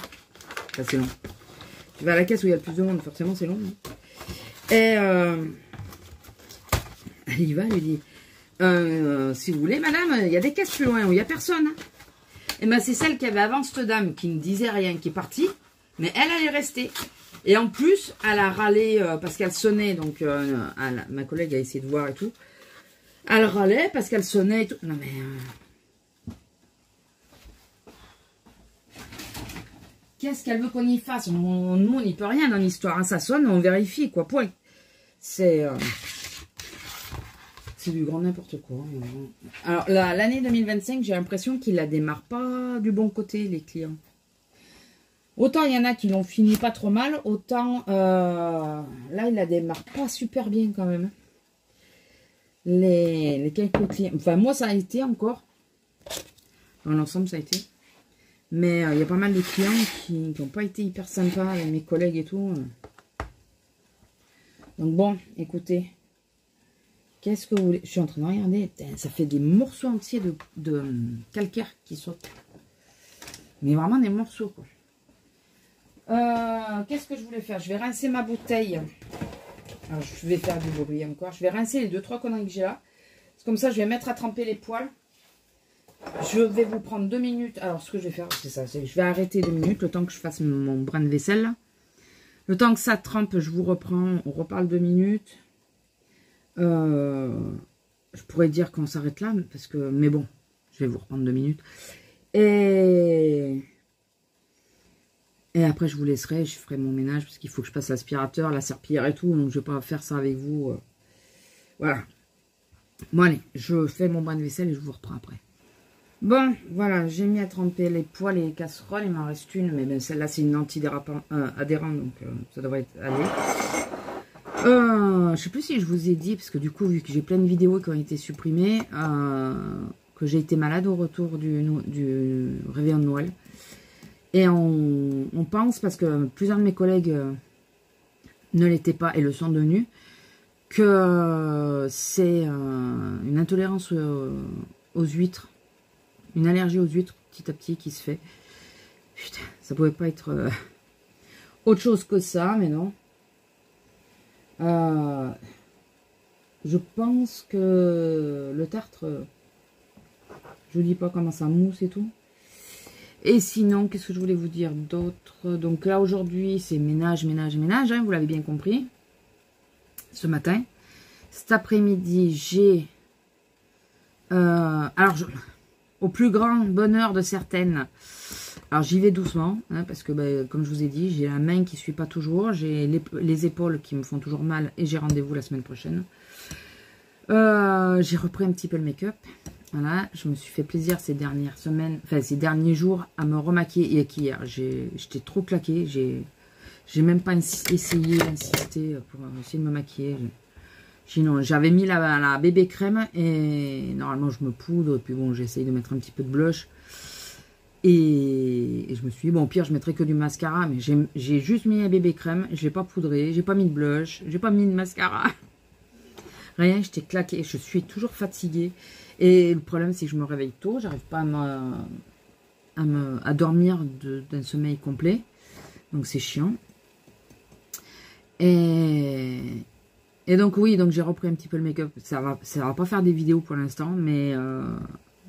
Enfin, c'est long. Tu vas à la caisse où il y a le plus de monde, forcément c'est long. Hein. Et elle y va, elle lui dit si vous voulez, madame, il y a des caisses plus loin où il n'y a personne. Hein. Et bien c'est celle qui avait avant cette dame qui ne disait rien, qui est partie. Mais elle est restée. Et en plus, elle a râlé parce qu'elle sonnait. Donc, ma collègue a essayé de voir et tout. Elle râlait parce qu'elle sonnait et tout. Non, mais... qu'est-ce qu'elle veut qu'on y fasse? Nous, on n'y peut rien dans l'histoire. Hein. Ça sonne, on vérifie, quoi. Point. C'est du grand n'importe quoi. Alors, l'année 2025, j'ai l'impression qu'ils la démarrent pas du bon côté, les clients. Autant il y en a qui l'ont fini pas trop mal, autant là, ils la démarrent pas super bien quand même. Les quelques clients... Enfin, moi, ça a été encore. Dans l'ensemble, ça a été. Mais il y a pas mal de clients qui n'ont pas été hyper sympas avec mes collègues et tout. Donc bon, écoutez. Qu'est-ce que vous voulez? Je suis en train de regarder. Ça fait des morceaux entiers de calcaire qui sautent. Mais vraiment des morceaux, quoi. Qu'est-ce que je voulais faire? Je vais rincer ma bouteille. Alors, je vais faire du bruit encore. Je vais rincer les 2-3 conneries que j'ai là. Comme ça, je vais mettre à tremper les poils. Je vais vous prendre 2 minutes. Alors, ce que je vais faire, c'est ça. Je vais arrêter 2 minutes, le temps que je fasse mon brin de vaisselle. Là. Le temps que ça trempe, je vous reprends. On reparle 2 minutes. Je pourrais dire qu'on s'arrête là, parce que, mais bon, je vais vous reprendre 2 minutes. Et après, je vous laisserai, je ferai mon ménage, parce qu'il faut que je passe l'aspirateur, la serpillière et tout, donc je vais pas faire ça avec vous. Voilà. Bon, allez, je fais mon bain de vaisselle et je vous reprends après. Bon, voilà, j'ai mis à tremper les poêles et les casseroles, il m'en reste une, mais ben, celle-là, c'est une anti-adhérente, donc ça devrait être allé. Je sais plus si je vous ai dit, parce que du coup, vu que j'ai plein de vidéos qui ont été supprimées, que j'ai été malade au retour du réveillon de Noël. Et on pense, parce que plusieurs de mes collègues ne l'étaient pas et le sont devenus, que c'est une intolérance aux huîtres, une allergie aux huîtres petit à petit qui se fait. Putain, ça pouvait pas être autre chose que ça, mais non. Je pense que le tartre, je vous dis pas comment ça mousse et tout. Et sinon, qu'est-ce que je voulais vous dire d'autre? Donc là, aujourd'hui, c'est ménage, hein, vous l'avez bien compris. Ce matin. Cet après-midi, j'ai... au plus grand bonheur de certaines, alors j'y vais doucement, hein, parce que, ben, comme je vous ai dit, j'ai la main qui ne suit pas toujours, j'ai les épaules qui me font toujours mal, et j'ai rendez-vous la semaine prochaine. J'ai repris un petit peu le make-up. Voilà, je me suis fait plaisir ces dernières semaines, enfin ces derniers jours à me remaquiller. Et qu'hier, j'étais trop claquée. J'ai même pas essayé d'insister pour essayer de me maquiller. Sinon, j'avais mis la bébé crème et normalement je me poudre. Et puis bon, j'essaye de mettre un petit peu de blush. Et je me suis dit, bon, au pire, je mettrai que du mascara. Mais j'ai juste mis la bébé crème. J'ai pas poudré, j'ai pas mis de blush, j'ai pas mis de mascara. Rien, j'étais claquée. Je suis toujours fatiguée. Et le problème, c'est que je me réveille tôt. J'arrive pas à dormir d'un sommeil complet. Donc, c'est chiant. Et donc, oui, donc j'ai repris un petit peu le make-up. Ça va pas faire des vidéos pour l'instant, mais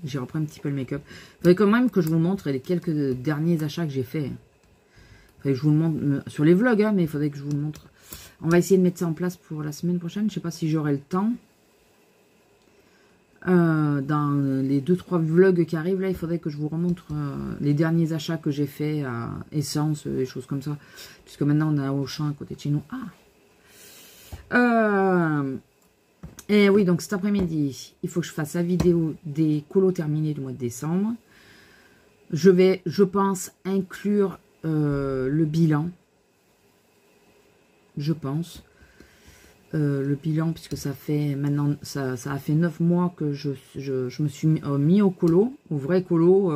j'ai repris un petit peu le make-up. Il faudrait quand même que je vous montre les quelques derniers achats que j'ai faits. Il faudrait que je vous le montre sur les vlogs, hein, mais il faudrait que je vous le montre. On va essayer de mettre ça en place pour la semaine prochaine. Je sais pas si j'aurai le temps. Dans les 2-3 vlogs qui arrivent, là, il faudrait que je vous remontre les derniers achats que j'ai fait à Essence, des choses comme ça. Puisque maintenant, on a Auchan à côté de chez nous. Et oui, donc cet après-midi, il faut que je fasse la vidéo des colos terminés du mois de décembre. Je vais, je pense, inclure le bilan. Je pense. Le bilan, puisque ça fait maintenant, ça a fait 9 mois que je me suis mis au colo, au vrai colo,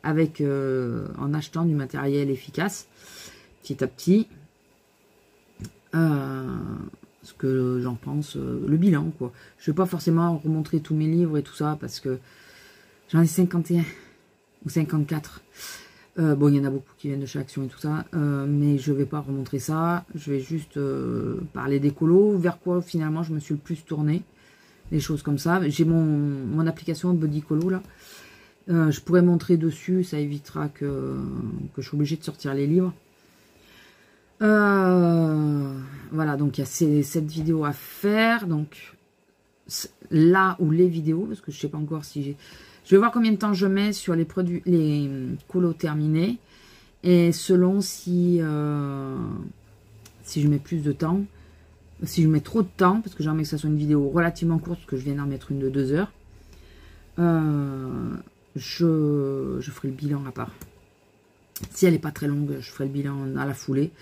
en achetant du matériel efficace, petit à petit. Ce que j'en pense, le bilan, quoi. Je vais pas forcément remontrer tous mes livres et tout ça, parce que j'en ai 51 ou 54. Bon, il y en a beaucoup qui viennent de chez Action et tout ça, mais je vais pas remontrer ça. Je vais juste parler des colos, vers quoi finalement je me suis le plus tournée, des choses comme ça. J'ai mon application Body Colo là. Je pourrais montrer dessus, ça évitera que je suis obligée de sortir les livres. Voilà, donc il y a cette vidéo à faire, donc là ou les vidéos, parce que je sais pas encore si j'ai... Je vais voir combien de temps je mets sur les produits, les colos terminés. Et selon si je mets plus de temps, si je mets trop de temps, parce que j'aimerais que ça soit une vidéo relativement courte, parce que je viens d'en mettre une de 2 heures, je ferai le bilan à part. Si elle n'est pas très longue, je ferai le bilan à la foulée.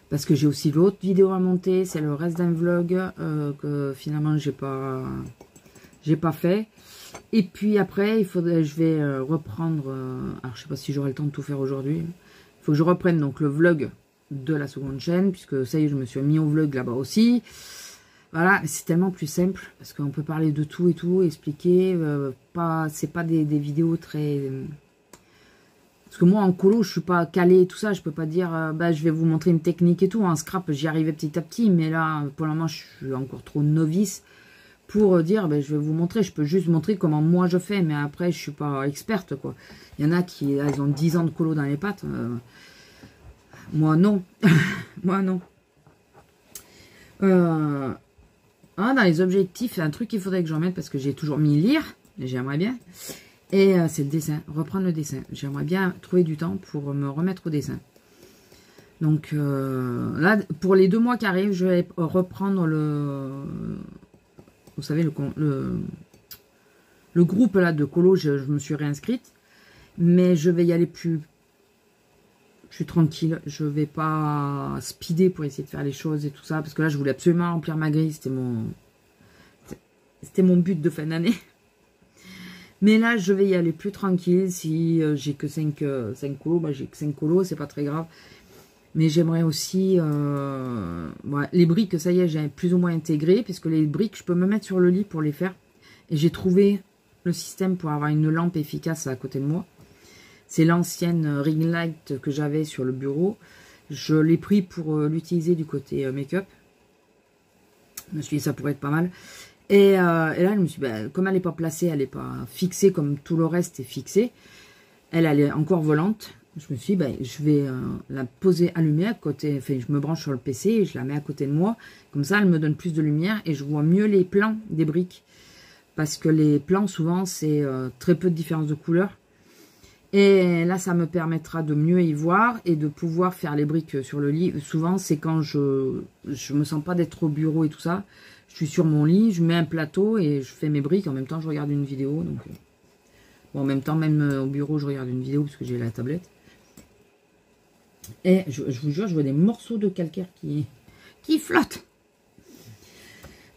Parce que j'ai aussi l'autre vidéo à monter, c'est le reste d'un vlog que finalement j'ai pas fait. Et puis après, je vais reprendre, alors je sais pas si j'aurai le temps de tout faire aujourd'hui. Il faut que je reprenne donc le vlog de la seconde chaîne, puisque ça y est, je me suis mis au vlog là-bas aussi. Voilà, c'est tellement plus simple, parce qu'on peut parler de tout et tout, expliquer, c'est pas des vidéos très... Parce que moi, en colo, je suis pas calé et tout ça. Je peux pas dire, je vais vous montrer une technique et tout. En scrap, j'y arrivais petit à petit. Mais là, pour le moment, je suis encore trop novice pour dire, je vais vous montrer. Je peux juste montrer comment moi je fais. Mais après, je suis pas experte, quoi. Il y en a qui, elles ont 10 ans de colo dans les pattes. Moi, non. Moi, non. Dans les objectifs, c'est un truc qu'il faudrait que j'en mette parce que j'ai toujours mis lire. Mais j'aimerais bien. Et c'est le dessin, reprendre le dessin. J'aimerais bien trouver du temps pour me remettre au dessin. Donc là, pour les 2 mois qui arrivent, je vais reprendre vous savez, le groupe là de colo, je me suis réinscrite. Mais je vais y aller plus tranquille. Je vais pas speeder pour essayer de faire les choses et tout ça. Parce que là, je voulais absolument remplir ma grille. C'était mon but de fin d'année. Mais là, je vais y aller plus tranquille. Si j'ai que 5 colos, j'ai que 5 colos, c'est pas très grave. Mais j'aimerais aussi... les briques, ça y est, j'ai plus ou moins intégré. Puisque les briques, je peux me mettre sur le lit pour les faire. Et j'ai trouvé le système pour avoir une lampe efficace à côté de moi. C'est l'ancienne ring light que j'avais sur le bureau. Je l'ai pris pour l'utiliser du côté make-up. Je me suis dit, ça pourrait être pas mal. Et là, je me suis dit, comme elle n'est pas placée, elle n'est pas fixée comme tout le reste est fixé. Elle est encore volante. Je me suis dit, je vais la poser allumée à côté. Enfin, je me branche sur le PC et je la mets à côté de moi. Comme ça, elle me donne plus de lumière et je vois mieux les plans des briques. Parce que les plans, souvent, c'est très peu de différence de couleur. Et là, ça me permettra de mieux y voir et de pouvoir faire les briques sur le lit. Souvent, c'est quand je me sens pas d'être au bureau et tout ça. Je suis sur mon lit, je mets un plateau et je fais mes briques. En même temps, je regarde une vidéo. Donc, en même temps, même au bureau, je regarde une vidéo parce que j'ai la tablette. Et je vous jure, je vois des morceaux de calcaire qui flottent.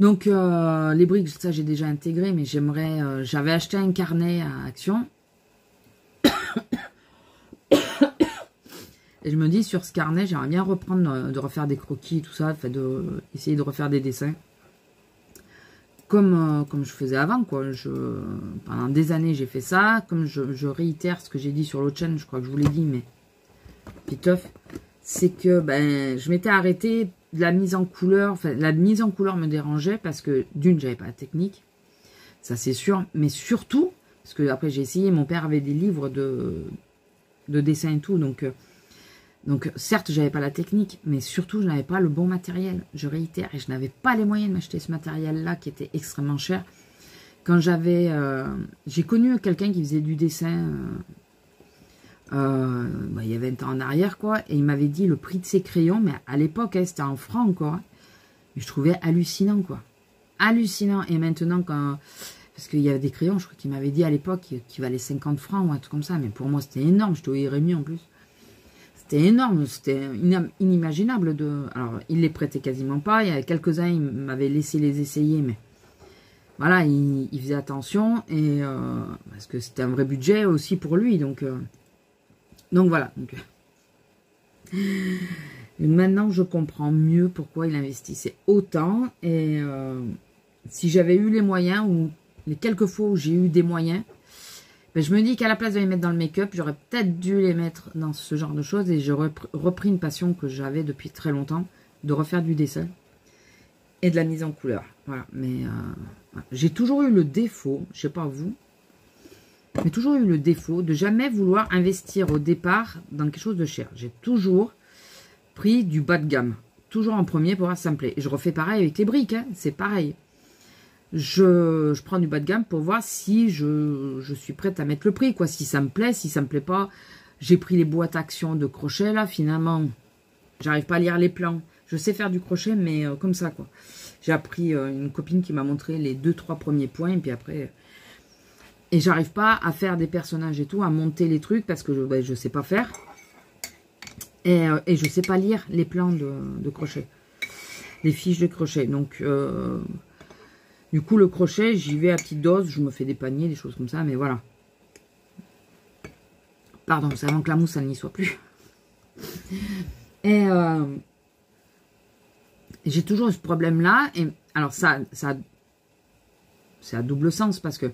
Donc, les briques, ça, j'ai déjà intégré. Mais j'aimerais... j'avais acheté un carnet à Action. Et je me dis, sur ce carnet, j'aimerais bien reprendre, de refaire des croquis et tout ça. Essayer de refaire des dessins. Comme je faisais avant, quoi. Pendant des années, j'ai fait ça. Comme je réitère ce que j'ai dit sur l'autre chaîne, je crois que je vous l'ai dit, mais pitof, c'est que je m'étais arrêtée de la mise en couleur. Enfin, la mise en couleur me dérangeait parce que d'une, j'avais pas la technique, ça c'est sûr, mais surtout, parce que après j'ai essayé, mon père avait des livres de dessin et tout, donc certes, j'avais pas la technique, mais surtout, je n'avais pas le bon matériel. Je réitère, et je n'avais pas les moyens de m'acheter ce matériel-là qui était extrêmement cher. Quand j'avais... j'ai connu quelqu'un qui faisait du dessin il y a 20 ans en arrière, quoi, et il m'avait dit le prix de ses crayons, mais à l'époque, c'était en francs encore. Hein, mais je trouvais hallucinant, quoi. Hallucinant. Et maintenant, parce qu'il y avait des crayons, je crois qu'il m'avait dit à l'époque qui valaient 50 francs ou un truc comme ça, mais pour moi, c'était énorme. J'étais au RMI en plus. C'était énorme, c'était inimaginable de... Alors, il les prêtait quasiment pas. Il y a quelques-uns, il m'avait laissé les essayer, mais voilà, il faisait attention. Et parce que c'était un vrai budget aussi pour lui. Donc voilà. Et maintenant, je comprends mieux pourquoi il investissait autant. Et si j'avais eu les moyens, ou les quelques fois où j'ai eu des moyens, je me dis qu'à la place de les mettre dans le make-up, j'aurais peut-être dû les mettre dans ce genre de choses. Et j'aurais repris une passion que j'avais depuis très longtemps, de refaire du dessin et de la mise en couleur. Voilà. Mais j'ai toujours eu le défaut, je sais pas vous, mais toujours eu le défaut de jamais vouloir investir au départ dans quelque chose de cher. J'ai toujours pris du bas de gamme, toujours en premier pour voir si ça me plaît. Et je refais pareil avec les briques, hein, c'est pareil. Je prends du bas de gamme pour voir si je suis prête à mettre le prix, quoi. Si ça me plaît, si ça me plaît pas, J'ai pris les boîtes actions de crochet, là, finalement. J'arrive pas à lire les plans. Je sais faire du crochet, mais comme ça, quoi. J'ai appris une copine qui m'a montré les 2-3 premiers points, et puis après... Et j'arrive pas à faire des personnages et tout, à monter les trucs, parce que je sais pas faire. Et je sais pas lire les plans de crochet. Les fiches de crochet. Donc, du coup, le crochet, j'y vais à petite dose. Je me fais des paniers, des choses comme ça, mais voilà. Pardon, c'est avant que la mousse, elle n'y soit plus. Et j'ai toujours ce problème-là. Et alors, c'est à double sens, parce que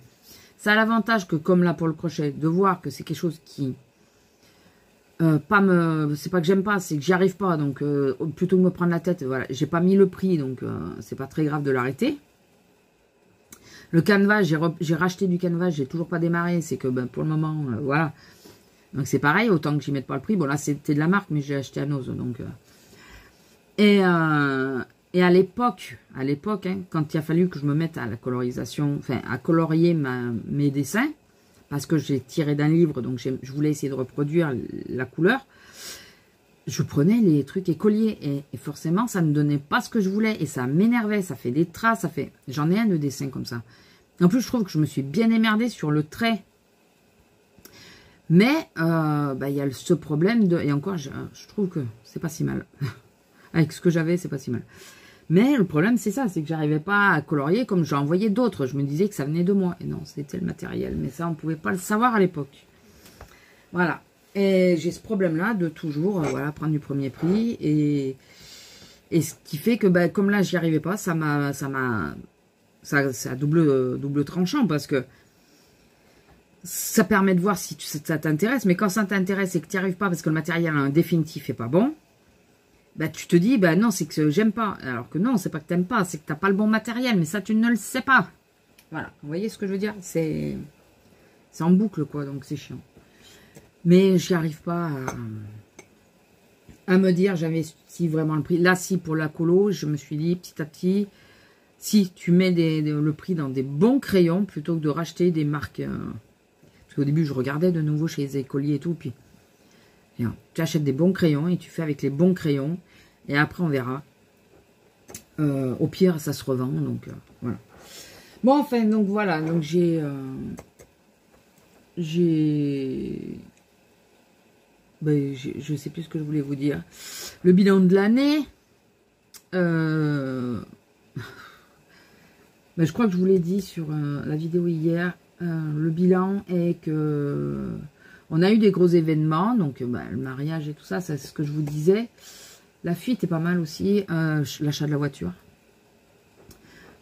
ça a l'avantage que, comme là pour le crochet, de voir que c'est quelque chose qui... c'est pas que j'aime pas, c'est que j'y arrive pas. Donc, plutôt que me prendre la tête, voilà, j'ai pas mis le prix, donc c'est pas très grave de l'arrêter. Le canevas, j'ai racheté du canevas, j'ai toujours pas démarré. C'est que pour le moment, voilà. Donc c'est pareil, autant que j'y mette pas le prix. Bon là c'était de la marque, mais j'ai acheté à Nose. Donc, et à l'époque, hein, quand il a fallu que je me mette à la colorisation, enfin à colorier mes dessins, parce que j'ai tiré d'un livre, donc je voulais essayer de reproduire la couleur, je prenais les trucs écoliers et forcément ça ne donnait pas ce que je voulais et ça m'énervait, ça fait des traces, ça fait... J'en ai un de dessin comme ça. En plus je trouve que je me suis bien émerdée sur le trait. Mais il y a ce problème de... Et encore, je trouve que c'est pas si mal. Avec ce que j'avais, c'est pas si mal. Mais le problème, c'est ça, c'est que j'arrivais pas à colorier comme j'ai envoyé d'autres. Je me disais que ça venait de moi. Et non, c'était le matériel. Mais ça, on pouvait pas le savoir à l'époque. Voilà. Et j'ai ce problème-là de toujours voilà, prendre du premier prix. Et ce qui fait que, comme là, j'y arrivais pas, ça a double tranchant. Parce que ça permet de voir si ça t'intéresse, mais quand ça t'intéresse et que tu n'y arrives pas parce que le matériel définitif n'est pas bon, tu te dis, non, c'est que j'aime pas. Alors que non, c'est pas que tu n'aimes pas, c'est que tu n'as pas le bon matériel, mais ça, tu ne le sais pas. Voilà, vous voyez ce que je veux dire? C'est en boucle, quoi, donc c'est chiant. Mais je n'y arrive pas à me dire, j'investis vraiment le prix. Là, si, pour la colo, je me suis dit, petit à petit, si tu mets le prix dans des bons crayons, plutôt que de racheter des marques... Au début, je regardais de nouveau chez les écoliers et tout. Puis, tu achètes des bons crayons et tu fais avec les bons crayons. Et après, on verra. Au pire, ça se revend. Donc, voilà. Bon, enfin, donc voilà. Donc, je sais plus ce que je voulais vous dire. Le bilan de l'année. Je crois que je vous l'ai dit sur la vidéo hier. Le bilan est que on a eu des gros événements, donc le mariage et tout ça, c'est ce que je vous disais. La fuite est pas mal aussi, l'achat de la voiture.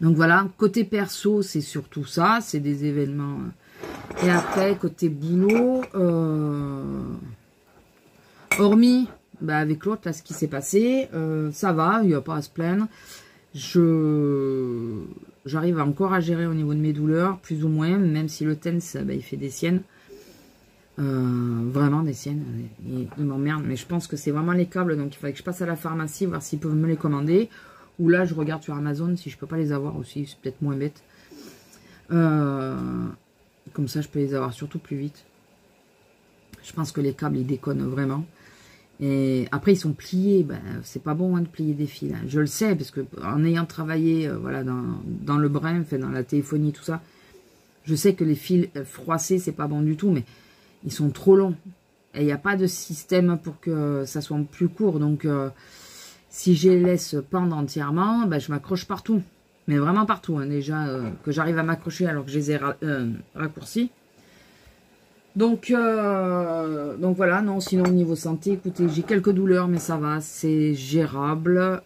Donc voilà, côté perso, c'est surtout ça, c'est des événements. Et après, côté boulot, hormis avec l'autre, là, ce qui s'est passé, ça va, il n'y a pas à se plaindre. J'arrive encore à gérer au niveau de mes douleurs, plus ou moins, même si le TENS, il fait des siennes. Vraiment des siennes. Il m'emmerde, mais je pense que c'est vraiment les câbles, donc il fallait que je passe à la pharmacie, voir s'ils peuvent me les commander. Ou là, je regarde sur Amazon si je peux pas les avoir aussi, c'est peut-être moins bête. Comme ça, je peux les avoir surtout plus vite. Je pense que les câbles, ils déconnent vraiment. Et après, ils sont pliés. C'est pas bon de plier des fils. Hein. Je le sais, parce que en ayant travaillé voilà, dans le brin, dans la téléphonie, tout ça, je sais que les fils froissés, c'est pas bon du tout, mais ils sont trop longs. Et il n'y a pas de système pour que ça soit plus court. Donc, si je les laisse pendre entièrement, je m'accroche partout. Mais vraiment partout. Hein, déjà, que j'arrive à m'accrocher alors que je les ai raccourcis. Donc voilà, non, sinon au niveau santé, écoutez, j'ai quelques douleurs, mais ça va, c'est gérable.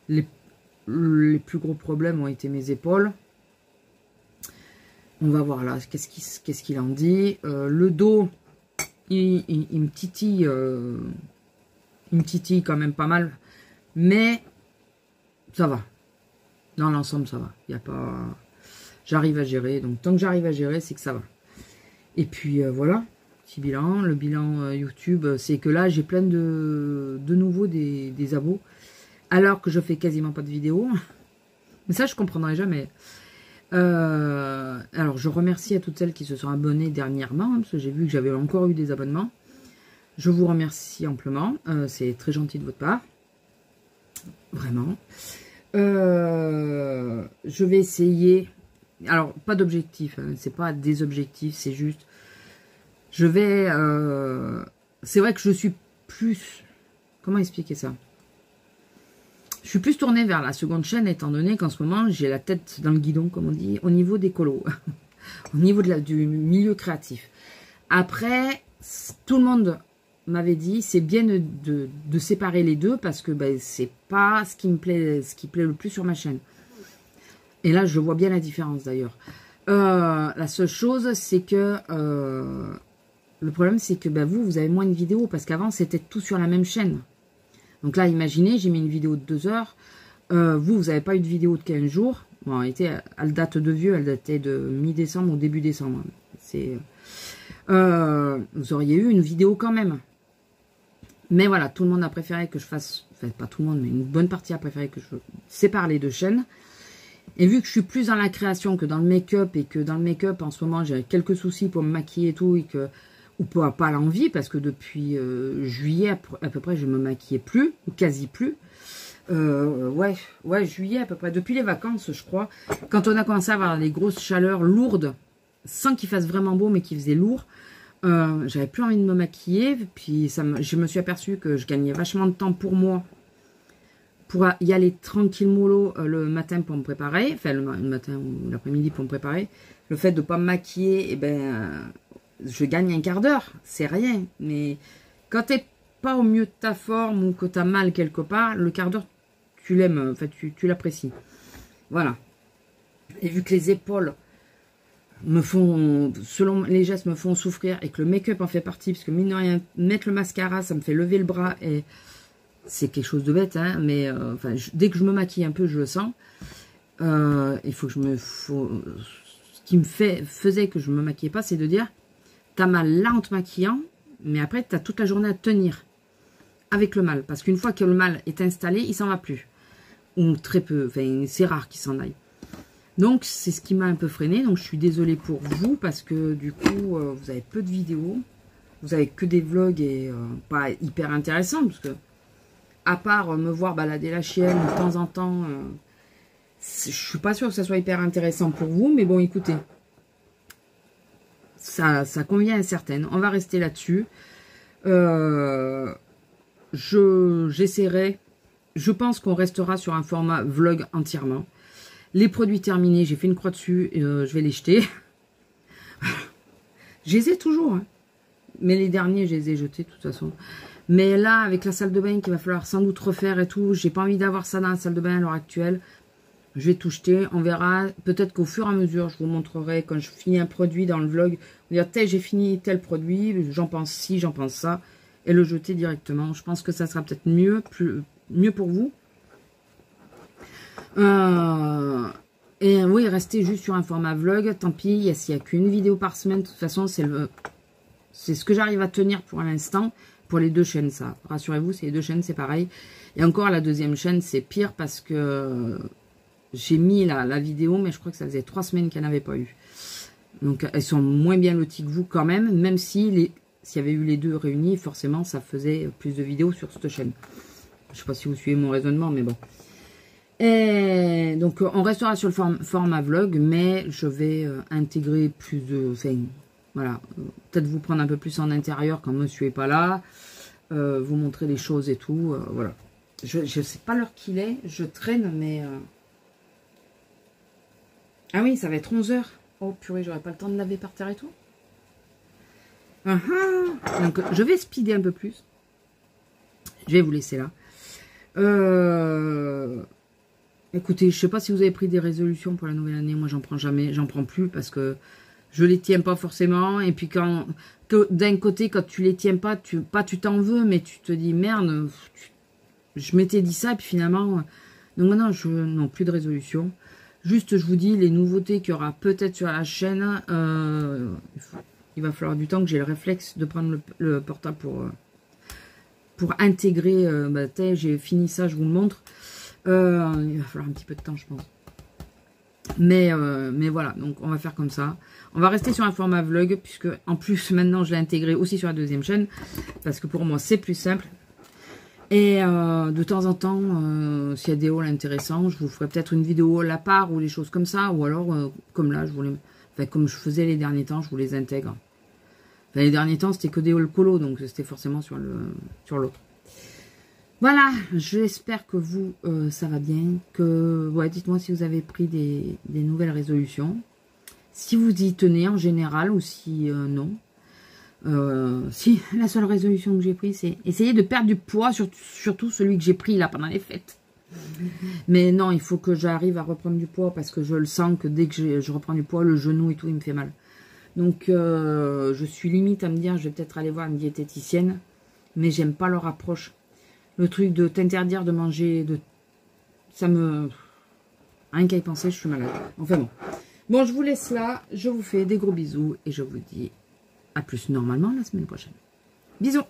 Les plus gros problèmes ont été mes épaules. On va voir là, qu'est-ce qu'il en dit. Le dos, il me titille, quand même pas mal, mais ça va. Dans l'ensemble, ça va. Il y a pas, j'arrive à gérer. Donc tant que j'arrive à gérer, c'est que ça va. Et puis voilà, petit bilan. Le bilan YouTube, c'est que là, j'ai plein de nouveau des abos. Alors que je fais quasiment pas de vidéos. Mais ça, je comprendrai jamais. Alors, je remercie à toutes celles qui se sont abonnées dernièrement, hein, parce que j'ai vu que j'avais encore eu des abonnements. Je vous remercie amplement. C'est très gentil de votre part. Vraiment. Je vais essayer... Alors, pas d'objectif. Hein, c'est pas des objectifs, c'est juste... Je vais... c'est vrai que je suis plus... Comment expliquer ça? Je suis plus tournée vers la seconde chaîne, étant donné qu'en ce moment, j'ai la tête dans le guidon, comme on dit, au niveau des colos. Au niveau du milieu créatif. Après, tout le monde m'avait dit, c'est bien de séparer les deux, parce que ben, c'est pas ce qui me plaît, ce qui plaît le plus sur ma chaîne. Et là, je vois bien la différence, d'ailleurs. La seule chose, c'est que... le problème, c'est que ben, vous avez moins de vidéos, parce qu'avant, c'était tout sur la même chaîne. Donc là, imaginez, j'ai mis une vidéo de 2 heures. Vous n'avez pas eu de vidéo de 15 jours. Bon, elle date de vieux, elle datait de mi-décembre ou début décembre. Vous auriez eu une vidéo quand même. Mais voilà, tout le monde a préféré que je fasse... Enfin, pas tout le monde, mais une bonne partie a préféré que je sépare les deux chaînes. Et vu que je suis plus dans la création que dans le make-up, et que dans le make-up, en ce moment, j'ai quelques soucis pour me maquiller et tout, et que... ou pas l'envie, parce que depuis juillet, à peu près, je me maquillais plus, ou quasi plus. Ouais, juillet à peu près, depuis les vacances, je crois. Quand on a commencé à avoir des grosses chaleurs lourdes, sans qu'il fasse vraiment beau, mais qu'il faisait lourd, j'avais plus envie de me maquiller. Puis je me suis aperçue que je gagnais vachement de temps pour moi, pour y aller tranquille mollo le matin pour me préparer, enfin le matin ou l'après-midi pour me préparer. Le fait de ne pas me maquiller, eh ben... je gagne un quart d'heure, c'est rien. Mais quand t'es pas au mieux de ta forme ou que t'as mal quelque part, le quart d'heure, tu l'aimes, enfin tu l'apprécies. Voilà. Et vu que les épaules me font, selon les gestes, me font souffrir et que le make-up en fait partie, parce que mine de rien, mettre le mascara, ça me fait lever le bras et c'est quelque chose de bête, hein, mais enfin, dès que je me maquille un peu, je le sens. Il faut que je me... Ce qui me faisait que je me maquillais pas, c'est de dire... T'as mal là en te maquillant, mais après, t'as toute la journée à tenir avec le mal. Parce qu'une fois que le mal est installé, il s'en va plus. Ou très peu, enfin, c'est rare qu'il s'en aille. Donc, c'est ce qui m'a un peu freiné. Donc, je suis désolée pour vous, parce que du coup, vous avez peu de vidéos. Vous avez que des vlogs et pas hyper intéressants. Parce que, à part me voir balader la chienne de temps en temps, je suis pas sûre que ça soit hyper intéressant pour vous. Mais bon, écoutez. Ça convient à certaines. On va rester là-dessus. J'essaierai. Je pense qu'on restera sur un format vlog entièrement. Les produits terminés, j'ai fait une croix dessus. Je vais les jeter. Je les ai toujours. Hein. Mais les derniers, je les ai jetés de toute façon. Mais là, avec la salle de bain qu'il va falloir sans doute refaire et tout, j'ai pas envie d'avoir ça dans la salle de bain à l'heure actuelle. Je vais tout jeter, on verra. Peut-être qu'au fur et à mesure, je vous montrerai quand je finis un produit dans le vlog. Vous dire, j'ai fini tel produit, j'en pense ci, j'en pense ça. Et le jeter directement. Je pense que ça sera peut-être mieux pour vous. Et oui, rester juste sur un format vlog. Tant pis, s'il n'y a qu'une vidéo par semaine. De toute façon, c'est ce que j'arrive à tenir pour l'instant. Pour les deux chaînes, ça. Rassurez-vous, c'est les deux chaînes, c'est pareil. Et encore, la deuxième chaîne, c'est pire parce que... J'ai mis la vidéo, mais je crois que ça faisait 3 semaines qu'il n'y en avait pas eu. Donc, elles sont moins bien loties que vous quand même. Même s'il y avait eu les deux réunis, forcément, ça faisait plus de vidéos sur cette chaîne. Je ne sais pas si vous suivez mon raisonnement, mais bon. Et donc, on restera sur le format vlog, mais je vais intégrer plus de... Enfin, voilà. Peut-être vous prendre un peu plus en intérieur quand monsieur n'est pas là. Vous montrer les choses et tout. Voilà. Je ne sais pas l'heure qu'il est. Je traîne, mais... Ah oui, ça va être 11 h. Oh purée, j'aurais pas le temps de laver par terre et tout. Donc, je vais speeder un peu plus. Je vais vous laisser là. Écoutez, je sais pas si vous avez pris des résolutions pour la nouvelle année. Moi, j'en prends jamais. J'en prends plus parce que je les tiens pas forcément. Et puis, d'un côté, quand tu les tiens pas, tu t'en veux, mais tu te dis, merde, je m'étais dit ça, et puis finalement... Donc maintenant, non, plus de résolution. Juste, je vous dis, les nouveautés qu'il y aura peut-être sur la chaîne, il va falloir du temps que j'ai le réflexe de prendre le portable pour intégrer. J'ai fini ça, je vous le montre. Il va falloir un petit peu de temps, je pense. Mais voilà, donc on va faire comme ça. On va rester sur un format vlog, puisque en plus maintenant je l'ai intégré aussi sur la deuxième chaîne, parce que pour moi c'est plus simple. Et de temps en temps, s'il y a des hauls intéressants, je vous ferai peut-être une vidéo haul à part ou des choses comme ça, ou alors comme là, comme je faisais les derniers temps, je vous les intègre. Enfin, les derniers temps, c'était que des hauls colo, donc c'était forcément sur l'autre. Voilà, j'espère que vous, ça va bien. Ouais, dites-moi si vous avez pris des nouvelles résolutions. Si vous y tenez en général ou si non. Si, la seule résolution que j'ai prise, c'est essayer de perdre du poids, surtout celui que j'ai pris là pendant les fêtes. Mais non, il faut que j'arrive à reprendre du poids parce que je le sens que dès que je reprends du poids, le genou et tout, il me fait mal. Donc, je suis limite à me dire, je vais peut-être aller voir une diététicienne, mais j'aime pas leur approche. Le truc de t'interdire de manger, ça me... Rien qu'à y penser, je suis malade. Enfin bon. Bon, je vous laisse là, je vous fais des gros bisous et je vous dis à plus normalement la semaine prochaine. Bisous!